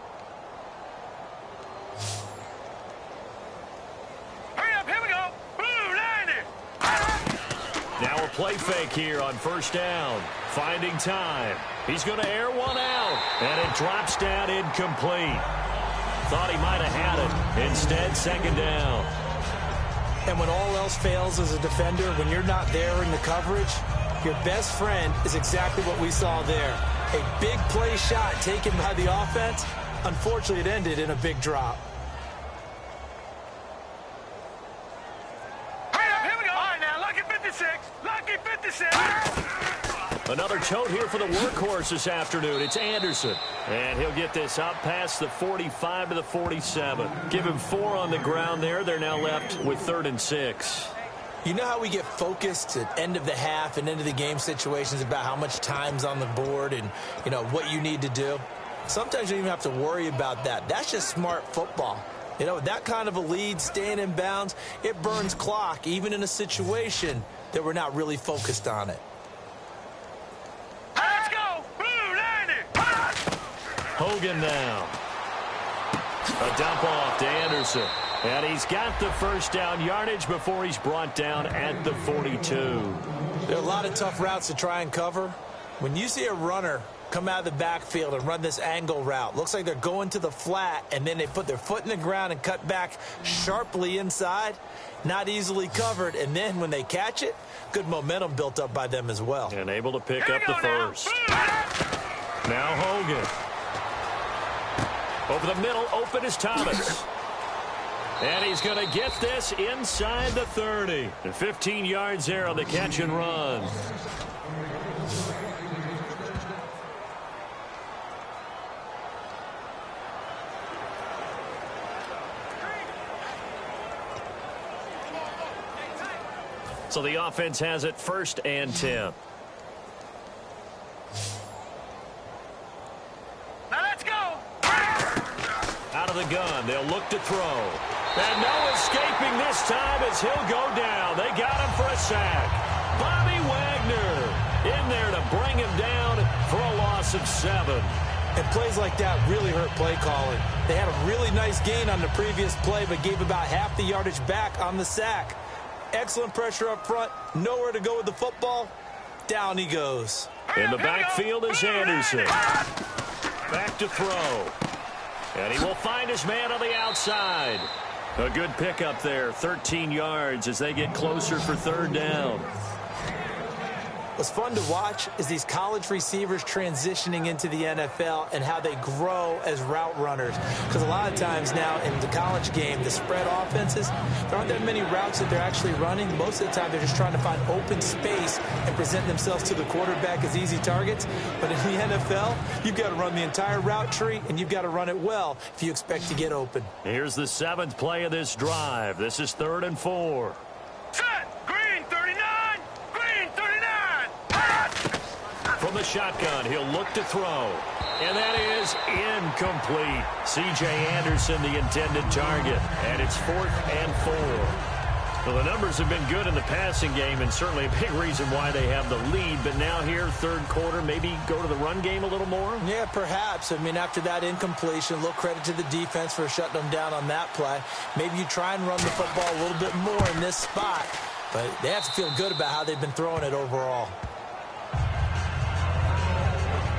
Hurry up, here we go. Blue line it. Now a play fake here on first down. Finding time. He's going to air one out. And it drops down incomplete. Thought he might have had it. Instead, second down. And when all else fails as a defender, when you're not there in the coverage, your best friend is exactly what we saw there. A big play shot taken by the offense. Unfortunately, it ended in a big drop. Hurry up, here we go. All right, now, lucky 56. Lucky 56. Another tote here for the workhorse this afternoon. It's Anderson. And he'll get this up past the 45 to the 47. Give him 4 on the ground there. They're now left with 3rd and 6. You know how we get focused at end of the half and end of the game situations about how much time's on the board and, you know, what you need to do? Sometimes you don't even have to worry about that. That's just smart football. You know, with that kind of a lead, staying in bounds, it burns clock, even in a situation that we're not really focused on it. Let's go. Blue line it. Hogan now. A dump off to Anderson. And he's got the first down yardage before he's brought down at the 42. There are a lot of tough routes to try and cover. When you see a runner come out of the backfield and run this angle route, looks like they're going to the flat, and then they put their foot in the ground and cut back sharply inside, not easily covered. And then when they catch it, good momentum built up by them as well. And able to pick up the first. Now Hogan. Over the middle, open is Thomas. And he's going to get this inside the 30. 15 yards there on the catch and run. So the offense has it 1st and 10. Now let's go. Out of the gun, they'll look to throw. And no escaping this time as he'll go down. They got him for a sack. Bobby Wagner in there to bring him down for a loss of 7. And plays like that really hurt play calling. They had a really nice gain on the previous play, but gave about half the yardage back on the sack. Excellent pressure up front. Nowhere to go with the football. Down he goes. In the backfield is Anderson. Back to throw. And he will find his man on the outside. A good pickup there, 13 yards as they get closer for 3rd down. What's fun to watch is these college receivers transitioning into the NFL and how they grow as route runners. Because a lot of times now in the college game, the spread offenses, there aren't that many routes that they're actually running. Most of the time, they're just trying to find open space and present themselves to the quarterback as easy targets. But in the NFL, you've got to run the entire route tree, and you've got to run it well if you expect to get open. Here's the 7th play of this drive. This is 3rd and 4. Set. Green 39. Green 39. From the shotgun, he'll look to throw. And that is incomplete. C.J. Anderson, the intended target. And it's 4th and 4. Well, the numbers have been good in the passing game, and certainly a big reason why they have the lead. But now here, 3rd quarter, maybe go to the run game a little more? Yeah, perhaps. I mean, after that incompletion, a little credit to the defense for shutting them down on that play. Maybe you try and run the football a little bit more in this spot. but they have to feel good about how they've been throwing it overall.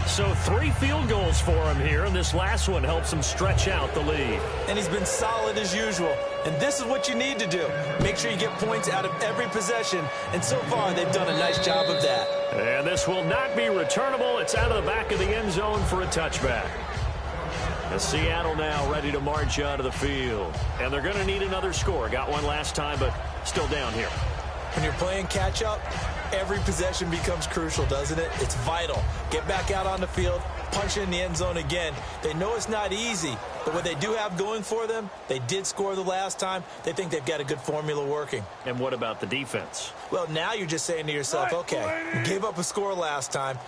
So 3 field goals for him here, and this last one helps him stretch out the lead. And he's been solid as usual. And this is what you need to do. Make sure you get points out of every possession. And so far, they've done a nice job of that. And this will not be returnable. It's out of the back of the end zone for a touchback. And Seattle now ready to march out of the field. And they're going to need another score. Got one last time, but still down here. When you're playing catch-up, every possession becomes crucial, doesn't it? It's vital. Get back out on the field, punch it in the end zone again. They know it's not easy, but what they do have going for them, they did score the last time. They think they've got a good formula working. And what about the defense? Well, now you're just saying to yourself, okay, we gave up a score last time.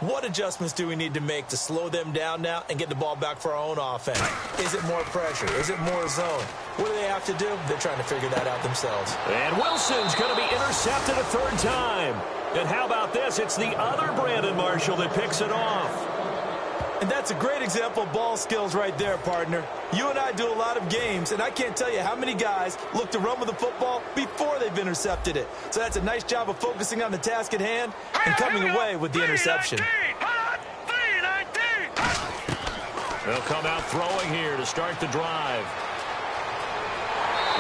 What adjustments do we need to make to slow them down now and get the ball back for our own offense? Is it more pressure? Is it more zone? What do they have to do? They're trying to figure that out themselves. And Wilson's going to be intercepted a 3rd time. And how about this? It's the other Brandon Marshall that picks it off. And that's a great example of ball skills right there, partner. You and I do a lot of games, and I can't tell you how many guys look to run with the football before they've intercepted it. So that's a nice job of focusing on the task at hand and coming away with the interception. They'll come out throwing here to start the drive.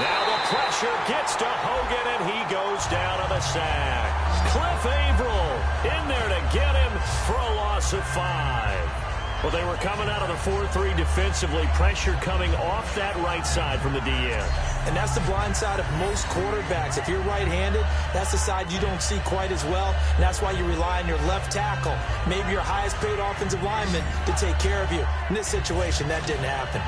Now the pressure gets to Hogan, and he goes down on the sack. Cliff Averill in there to get him for a loss of 5. Well, they were coming out of the 4-3 defensively. Pressure coming off that right side from the DN. And that's the blind side of most quarterbacks. If you're right-handed, that's the side you don't see quite as well. And that's why you rely on your left tackle, maybe your highest-paid offensive lineman, to take care of you. In this situation, that didn't happen.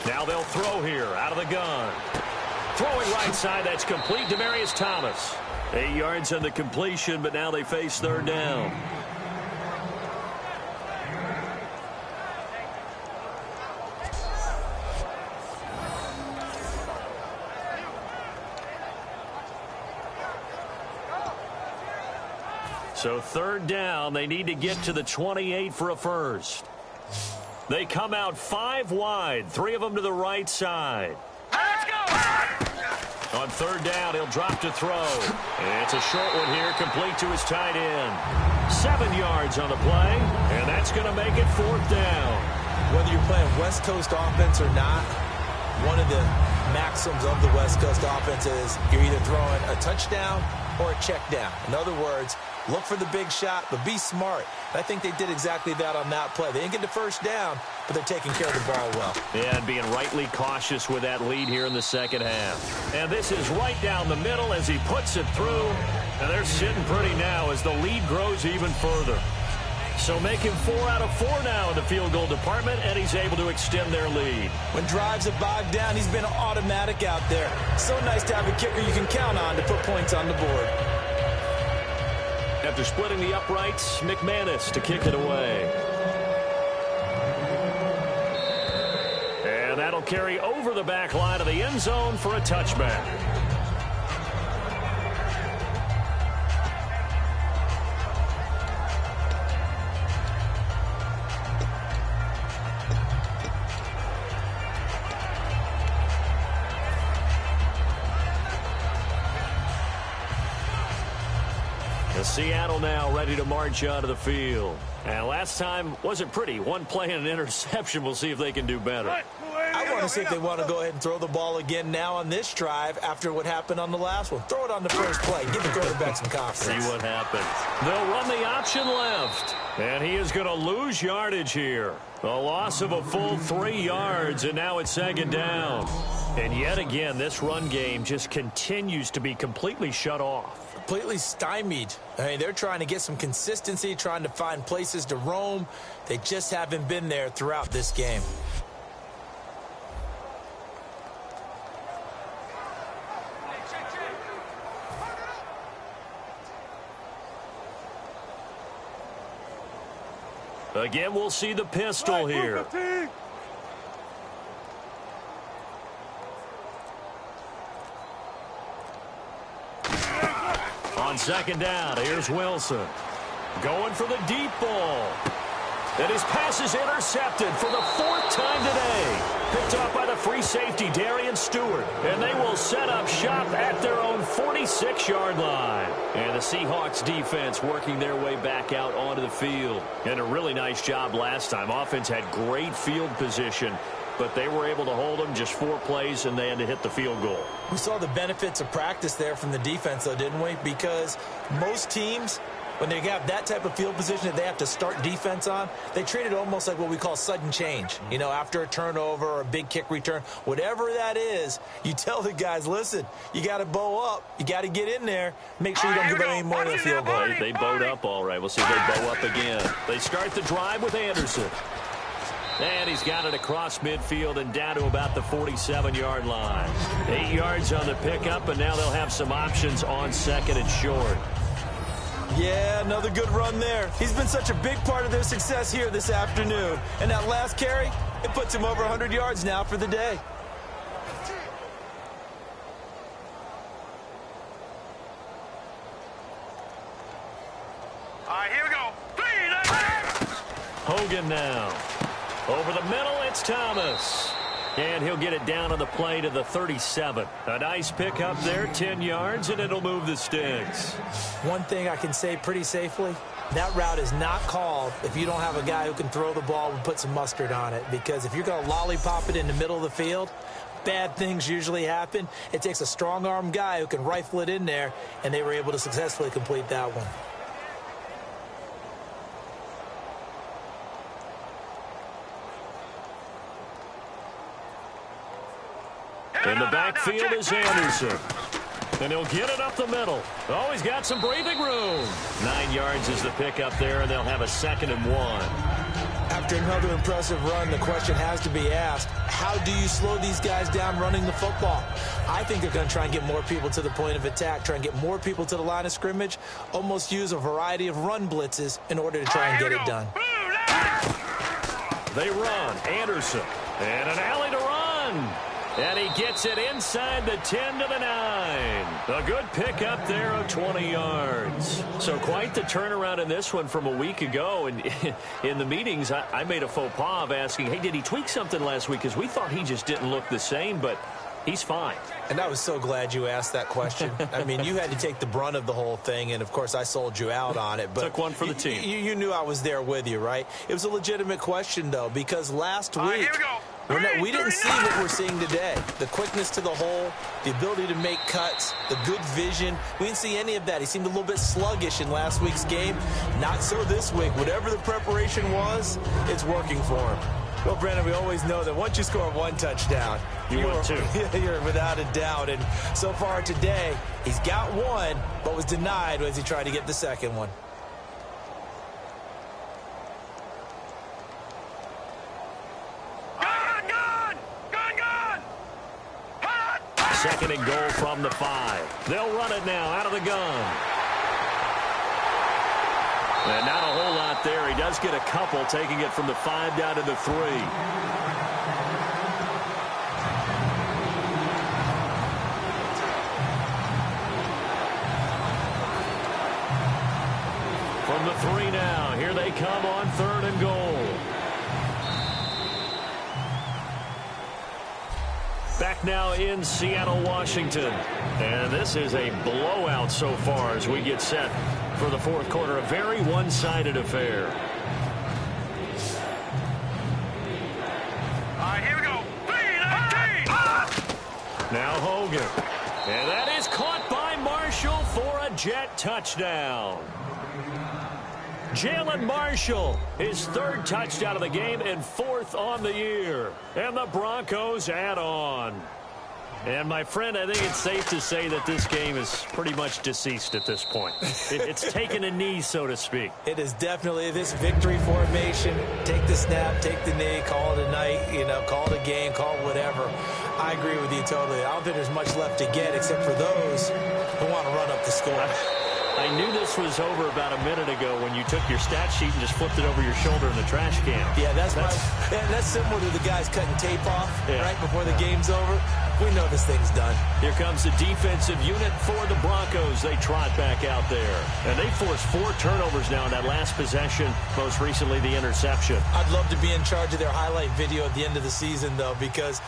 Now they'll throw here out of the gun. Throwing right side, that's complete. Demaryius Thomas. 8 yards on the completion, but now they face 3rd down. So 3rd down, they need to get to the 28 for a first. They come out 5 wide, 3 of them to the right side. Let's go! On 3rd down, he'll drop to throw. And it's a short one here, complete to his tight end. 7 yards on the play, and that's going to make it 4th down. Whether you're playing West Coast offense or not, one of the maxims of the West Coast offense is you're either throwing a touchdown or a check down. In other words, look for the big shot, but be smart. I think they did exactly that on that play. They didn't get the 1st down, but they're taking care of the ball well. Yeah, and being rightly cautious with that lead here in the 2nd half. And this is right down the middle as he puts it through. And they're sitting pretty now as the lead grows even further. So making 4 out of 4 now in the field goal department, and he's able to extend their lead. When drives have bogged down, he's been automatic out there. So nice to have a kicker you can count on to put points on the board. After splitting the uprights, McManus to kick it away. And that'll carry over the back line of the end zone for a touchback. Seattle now ready to march out of the field. And last time wasn't pretty. 1 play and an interception. We'll see if they can do better. I want to see if they want to go ahead and throw the ball again now on this drive after what happened on the last one. Throw it on the first play. Give the quarterback some confidence. See what happens. They'll run the option left. And he is going to lose yardage here. A loss of a full 3 yards, and now it's 2nd down. And yet again, this run game just continues to be completely shut off. Completely stymied. I mean, they're trying to get some consistency, trying to find places to roam. They just haven't been there throughout this game. Again, we'll see the pistol here. On second down, here's Wilson. Going for the deep ball. And his pass is intercepted for the 4th time today. Picked off by the free safety, Darian Stewart. And they will set up shop at their own 46-yard line. And the Seahawks defense working their way back out onto the field. And a really nice job last time. Offense had great field position, but they were able to hold them just 4 plays, and they had to hit the field goal. We saw the benefits of practice there from the defense, though, didn't we? Because most teams, when they have that type of field position that they have to start defense on, they treat it almost like what we call sudden change. You know, after a turnover or a big kick return, whatever that is, you tell the guys, listen, you got to bow up. You got to get in there. Make sure you don't give them any more than a field goal. They bowed up all right. We'll see if they bow up again. They start the drive with Anderson. And he's got it across midfield and down to about the 47-yard line. 8 yards on the pickup, and now they'll have some options on second and short. Yeah, another good run there. He's been such a big part of their success here this afternoon. And that last carry, it puts him over 100 yards now for the day. All right, here we go. Hogan now. Over the middle, it's Thomas. And he'll get it down on the play to the 37. A nice pickup there, 10 yards, and it'll move the sticks. One thing I can say pretty safely, that route is not called if you don't have a guy who can throw the ball and put some mustard on it. Because if you're going to lollipop it in the middle of the field, bad things usually happen. It takes a strong-arm guy who can rifle it in there, and they were able to successfully complete that one. In the backfield is Anderson. And he'll get it up the middle. Oh, he's got some breathing room. 9 yards is the pickup there, and they'll have a 2nd and 1. After another impressive run, the question has to be asked, how do you slow these guys down running the football? I think they're going to try and get more people to the point of attack, try and get more people to the line of scrimmage, almost use a variety of run blitzes in order to try and get it done. They run. Anderson. And an alley to run. And he gets it inside the 10 to the 9. A good pickup there of 20 yards. So quite the turnaround in this one from a week ago. And in the meetings, I made a faux pas of asking, hey, did he tweak something last week? Because we thought he just didn't look the same, but he's fine. And I was so glad you asked that question. I mean, you had to take the brunt of the whole thing, and, of course, I sold you out on it. But took one for the team. You knew I was there with you, right? It was a legitimate question, though, because last week, here we go. we didn't see what we're seeing today. The quickness to the hole, the ability to make cuts, the good vision. We didn't see any of that. He seemed a little bit sluggish in last week's game. Not so this week. Whatever the preparation was, it's working for him. Well, Brandon, we always know that once you score 1 touchdown, you want 2. You're without a doubt. And so far today, he's got 1, but was denied as he tried to get the second one. Second and goal from the 5. They'll run it now out of the gun. And not a whole lot there. He does get a couple, taking it from the 5 down to the 3. From the 3 now, here they come on 3rd and goal. Back now in Seattle, Washington. And this is a blowout so far as we get set for the 4th quarter. A very one-sided affair. All right, here we go. 3-19. Now Hogan. And that is caught by Marshall for a Jet touchdown. Jalen Marshall, his 3rd touchdown of the game and 4th on the year. And the Broncos add on. And, my friend, I think it's safe to say that this game is pretty much deceased at this point. It's taken a knee, so to speak. It is definitely this victory formation. Take the snap, take the knee, call it a night, call it a game, call it whatever. I agree with you totally. I don't think there's much left to get except for those who want to run up the score. I knew this was over about a minute ago when you took your stat sheet and just flipped it over your shoulder in the trash can. Yeah, that's similar to the guys cutting tape off right before the game's over. We know this thing's done. Here comes the defensive unit for the Broncos. They trot back out there. And they forced 4 turnovers now in that last possession, most recently the interception. I'd love to be in charge of their highlight video at the end of the season, though, because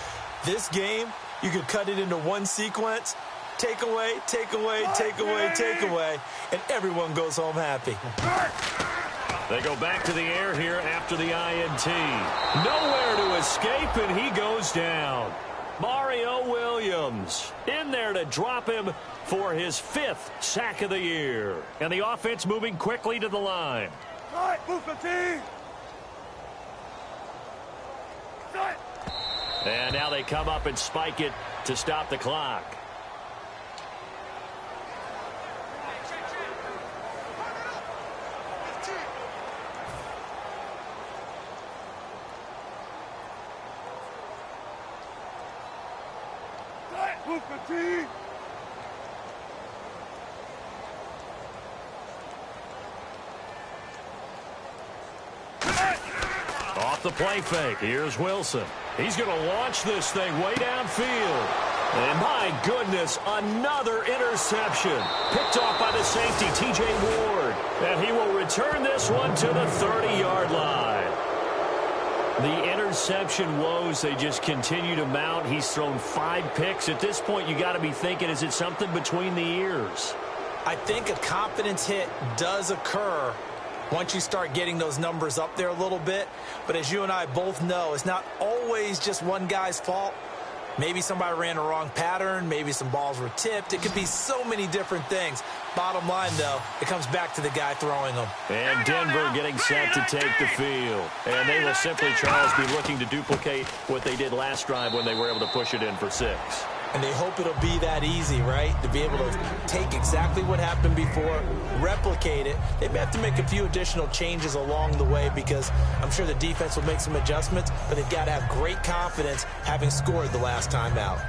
this game, you could cut it into one sequence, take away, take away, take away, take away, and everyone goes home happy. They go back to the air here after the INT. Nowhere to escape, and he goes down. Mario Williams in there to drop him for his 5th sack of the year. And the offense moving quickly to the line. And now they come up and spike it to stop the clock. Off the play fake. Here's Wilson. He's going to launch this thing way downfield. And my goodness, another interception. Picked off by the safety, T.J. Ward. And he will return this one to the 30-yard line. The interception woes, they just continue to mount. He's thrown 5 picks. At this point, you got to be thinking, is it something between the ears? I think a confidence hit does occur once you start getting those numbers up there a little bit. But as you and I both know, it's not always just one guy's fault. Maybe somebody ran a wrong pattern. Maybe some balls were tipped. It could be so many different things. Bottom line, though, it comes back to the guy throwing them. And Denver getting set to take the field. And they will simply, Charles, be looking to duplicate what they did last drive when they were able to push it in for 6. And they hope it'll be that easy, right? To be able to take exactly what happened before, replicate it. They may have to make a few additional changes along the way because I'm sure the defense will make some adjustments, but they've got to have great confidence having scored the last time out.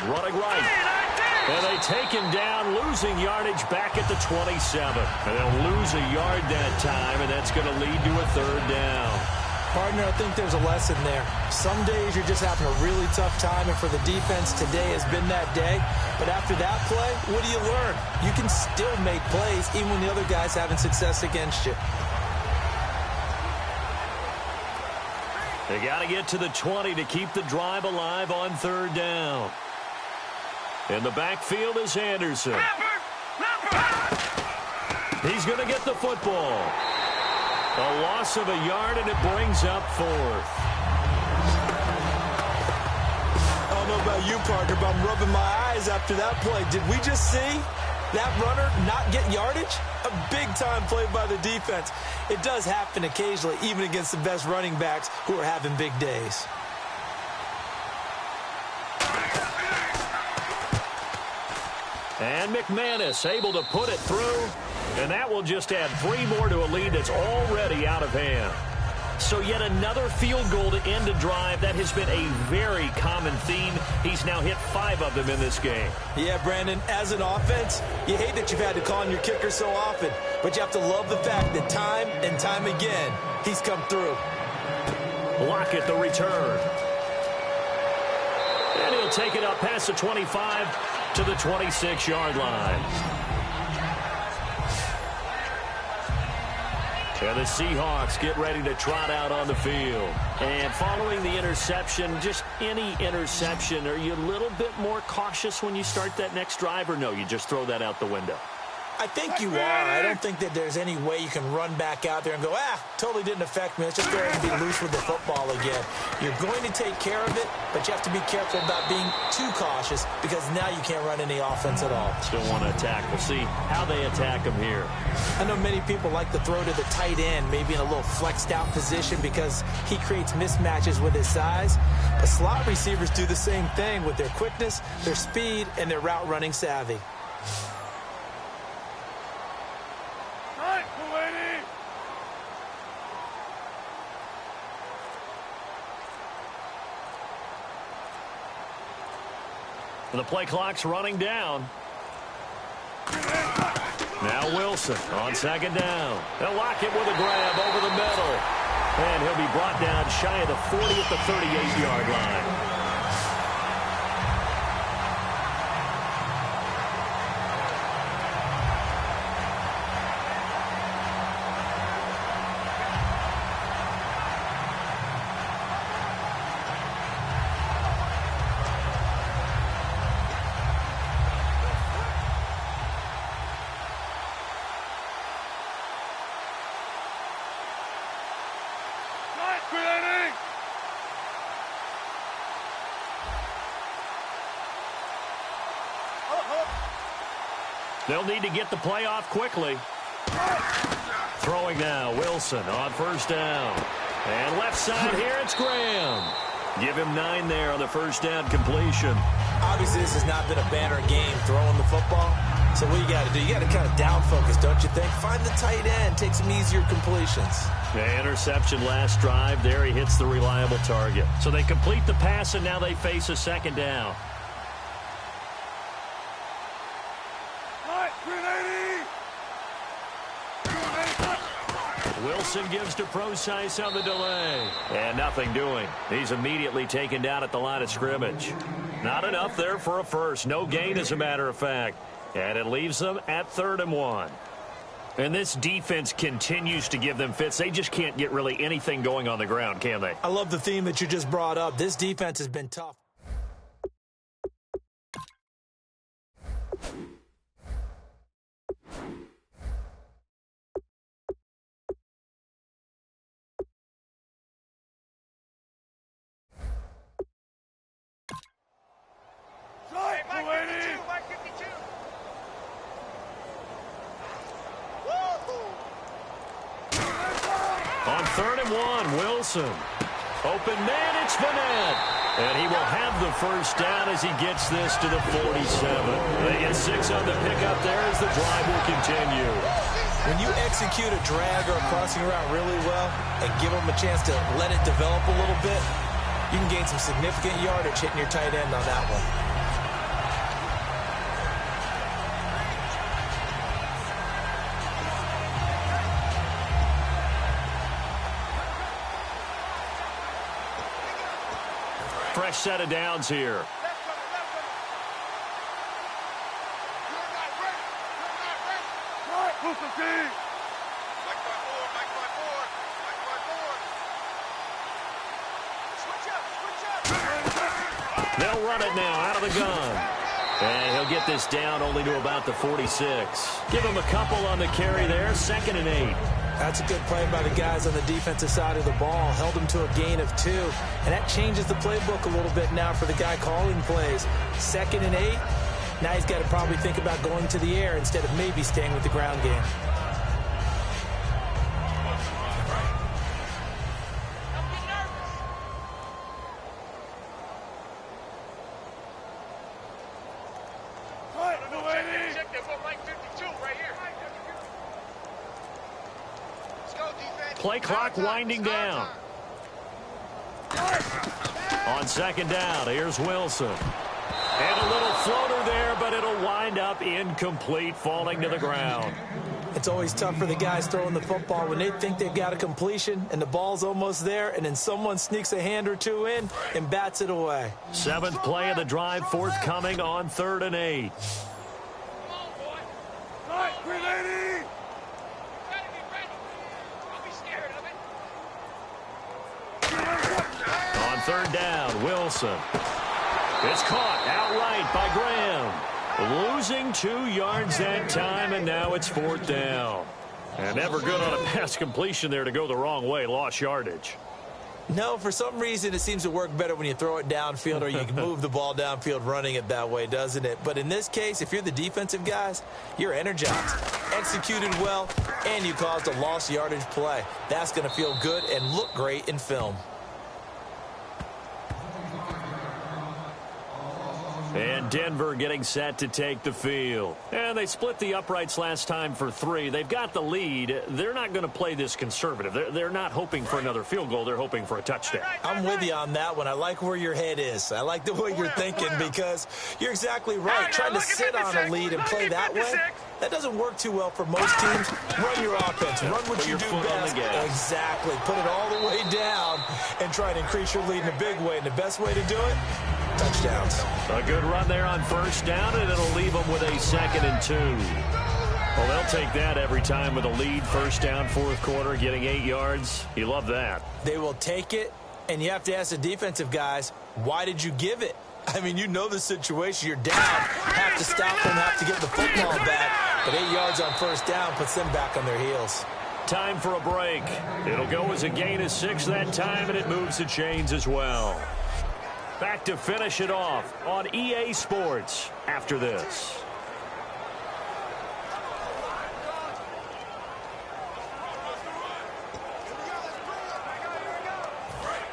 Running right. And they take him down, losing yardage back at the 27. And they'll lose a yard that time, and that's going to lead to a 3rd down. Partner, I think there's a lesson there. Some days you're just having a really tough time, and for the defense, today has been that day. But after that play, what do you learn? You can still make plays even when the other guy's having success against you. They got to get to the 20 to keep the drive alive on 3rd down. In the backfield is Anderson. He's going to get the football. A loss of a yard, and it brings up 4th. I don't know about you, partner, but I'm rubbing my eyes after that play. Did we just see that runner not get yardage? A big-time play by the defense. It does happen occasionally, even against the best running backs who are having big days. And McManus able to put it through, and that will just add 3 more to a lead that's already out of hand. So yet another field goal to end a drive. That has been a very common theme. He's now hit 5 of them in this game. Yeah, Brandon, as an offense, you hate that you've had to call on your kicker so often, but you have to love the fact that time and time again, he's come through. Lockett the return. And he'll take it up past the 25 to the 26-yard line. And the Seahawks get ready to trot out on the field. And following the interception, just any interception, are you a little bit more cautious when you start that next drive, or no, you just throw that out the window? I think you are. I don't think that there's any way you can run back out there and go, totally didn't affect me. Let's just go ahead and be loose with the football again. You're going to take care of it, but you have to be careful about being too cautious because now you can't run any offense at all. Still want to attack. We'll see how they attack him here. I know many people like to throw to the tight end, maybe in a little flexed out position because he creates mismatches with his size. But slot receivers do the same thing with their quickness, their speed, and their route running savvy. The play clock's running down. Now Wilson on second down. They'll lock it with a grab over the middle. And he'll be brought down shy of the 40 at the 38-yard line. They'll need to get the play off quickly. Throwing now, Wilson on first down. And left side here, it's Graham. Give him 9 there on the first down completion. Obviously, this has not been a banner game throwing the football. So what you got to do, you got to kind of down focus, don't you think? Find the tight end, take some easier completions. The interception last drive. There he hits the reliable target. So they complete the pass, and now they face a second down. Wilson gives to Procise on the delay. And nothing doing. He's immediately taken down at the line of scrimmage. Not enough there for a first. No gain, as a matter of fact. And it leaves them at 3rd and 1. And this defense continues to give them fits. They just can't get really anything going on the ground, can they? I love the theme that you just brought up. This defense has been tough. On 3rd and 1, Wilson. Open man, it's Vanette. And he will have the first down as he gets this to the 47. They get 6 on the pickup there as the drive will continue. When you execute a drag or a crossing route really well and give them a chance to let it develop a little bit, you can gain some significant yardage hitting your tight end on that one. Fresh set of downs here. They'll run it now out of the gun. And he'll get this down only to about the 46. Give him a couple on the carry there. 2nd and 8. That's a good play by the guys on the defensive side of the ball. Held him to a gain of 2. And that changes the playbook a little bit now for the guy calling plays. 2nd and 8. Now he's got to probably think about going to the air instead of maybe staying with the ground game. Play clock winding down. On 2nd down, here's Wilson. And a little floater there, but it'll wind up incomplete, falling to the ground. It's always tough for the guys throwing the football when they think they've got a completion and the ball's almost there, and then someone sneaks a hand or two in and bats it away. 7th play of the drive forthcoming on 3rd and 8. On 3rd down, Wilson. It's caught outright by Graham. Losing 2 yards that time, and now it's 4th down. And never good on a pass completion there to go the wrong way. Lost yardage. No, for some reason it seems to work better when you throw it downfield or you can move the ball downfield running it that way, doesn't it? But in this case, if you're the defensive guys, you're energized, executed well, and you caused a lost yardage play. That's going to feel good and look great in film. And Denver getting set to take the field. And they split the uprights last time for 3. They've got the lead. They're not going to play this conservative. They're not hoping for another field goal. They're hoping for a touchdown. I'm with you on that one. I like where your head is. I like the way you're thinking because you're exactly right. Trying to sit on a lead and play that way, that doesn't work too well for most teams. Run your offense. Run what you do best. Exactly. Put it all the way down and try to increase your lead in a big way. And the best way to do it, touchdowns. A good run there on first down, and it'll leave them with a 2nd and 2. Well, they'll take that every time with a lead. First down, fourth quarter, getting 8 yards. You love that. They will take it, and you have to ask the defensive guys, why did you give it? I mean, you know the situation. You're down. Have to stop them, have to get the football back. But 8 yards on first down puts them back on their heels. Time for a break. It'll go as a gain of 6 that time, and it moves the chains as well. Back to finish it off on EA Sports after this.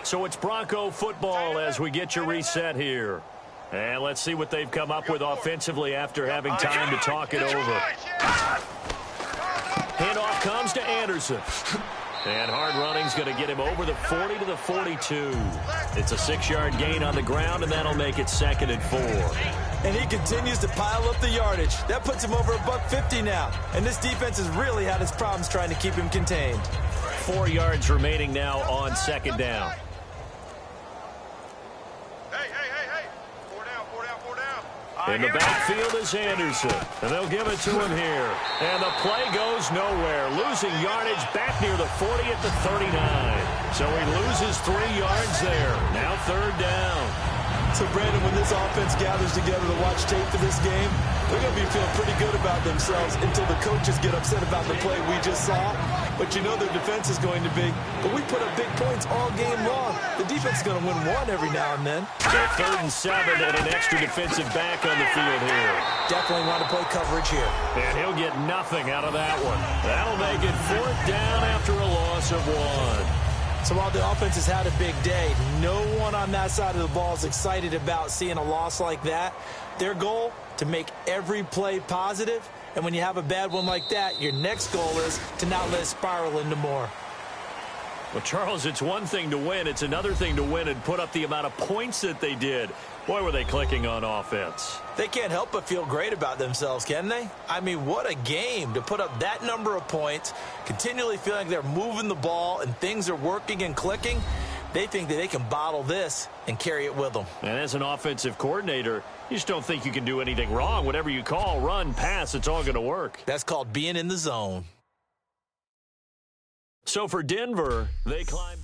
So it's Bronco football as we get you reset here. And let's see what they've come up with offensively after having time to talk it over. Handoff comes to Anderson. And hard running's going to get him over the 40 to the 42. It's a 6-yard gain on the ground, and that'll make it 2nd and 4. And he continues to pile up the yardage. That puts him over $150 now. And this defense has really had its problems trying to keep him contained. 4 yards remaining now on 2nd down. In the backfield is Anderson, and they'll give it to him here. And the play goes nowhere, losing yardage back near the 40 at the 39. So he loses 3 yards there. Now 3rd down. So, Brandon, when this offense gathers together to watch tape for this game, they're going to be feeling pretty good about themselves until the coaches get upset about the play we just saw. But you know their defense is going to be. But we put up big points all game long. The defense is going to win one every now and then. So 3rd and 7 and an extra defensive back on the field here. Definitely want to play coverage here. And he'll get nothing out of that one. That'll make it 4th down after a loss of 1. So while the offense has had a big day, no one on that side of the ball is excited about seeing a loss like that. Their goal, to make every play positive. And when you have a bad one like that, your next goal is to not let it spiral into more. Well, Charles, it's one thing to win. It's another thing to win and put up the amount of points that they did. Boy, were they clicking on offense. They can't help but feel great about themselves, can they? I mean, what a game to put up that number of points, continually feeling like they're moving the ball and things are working and clicking. They think that they can bottle this and carry it with them. And as an offensive coordinator, you just don't think you can do anything wrong. Whatever you call, run, pass, it's all going to work. That's called being in the zone. So for Denver, they climb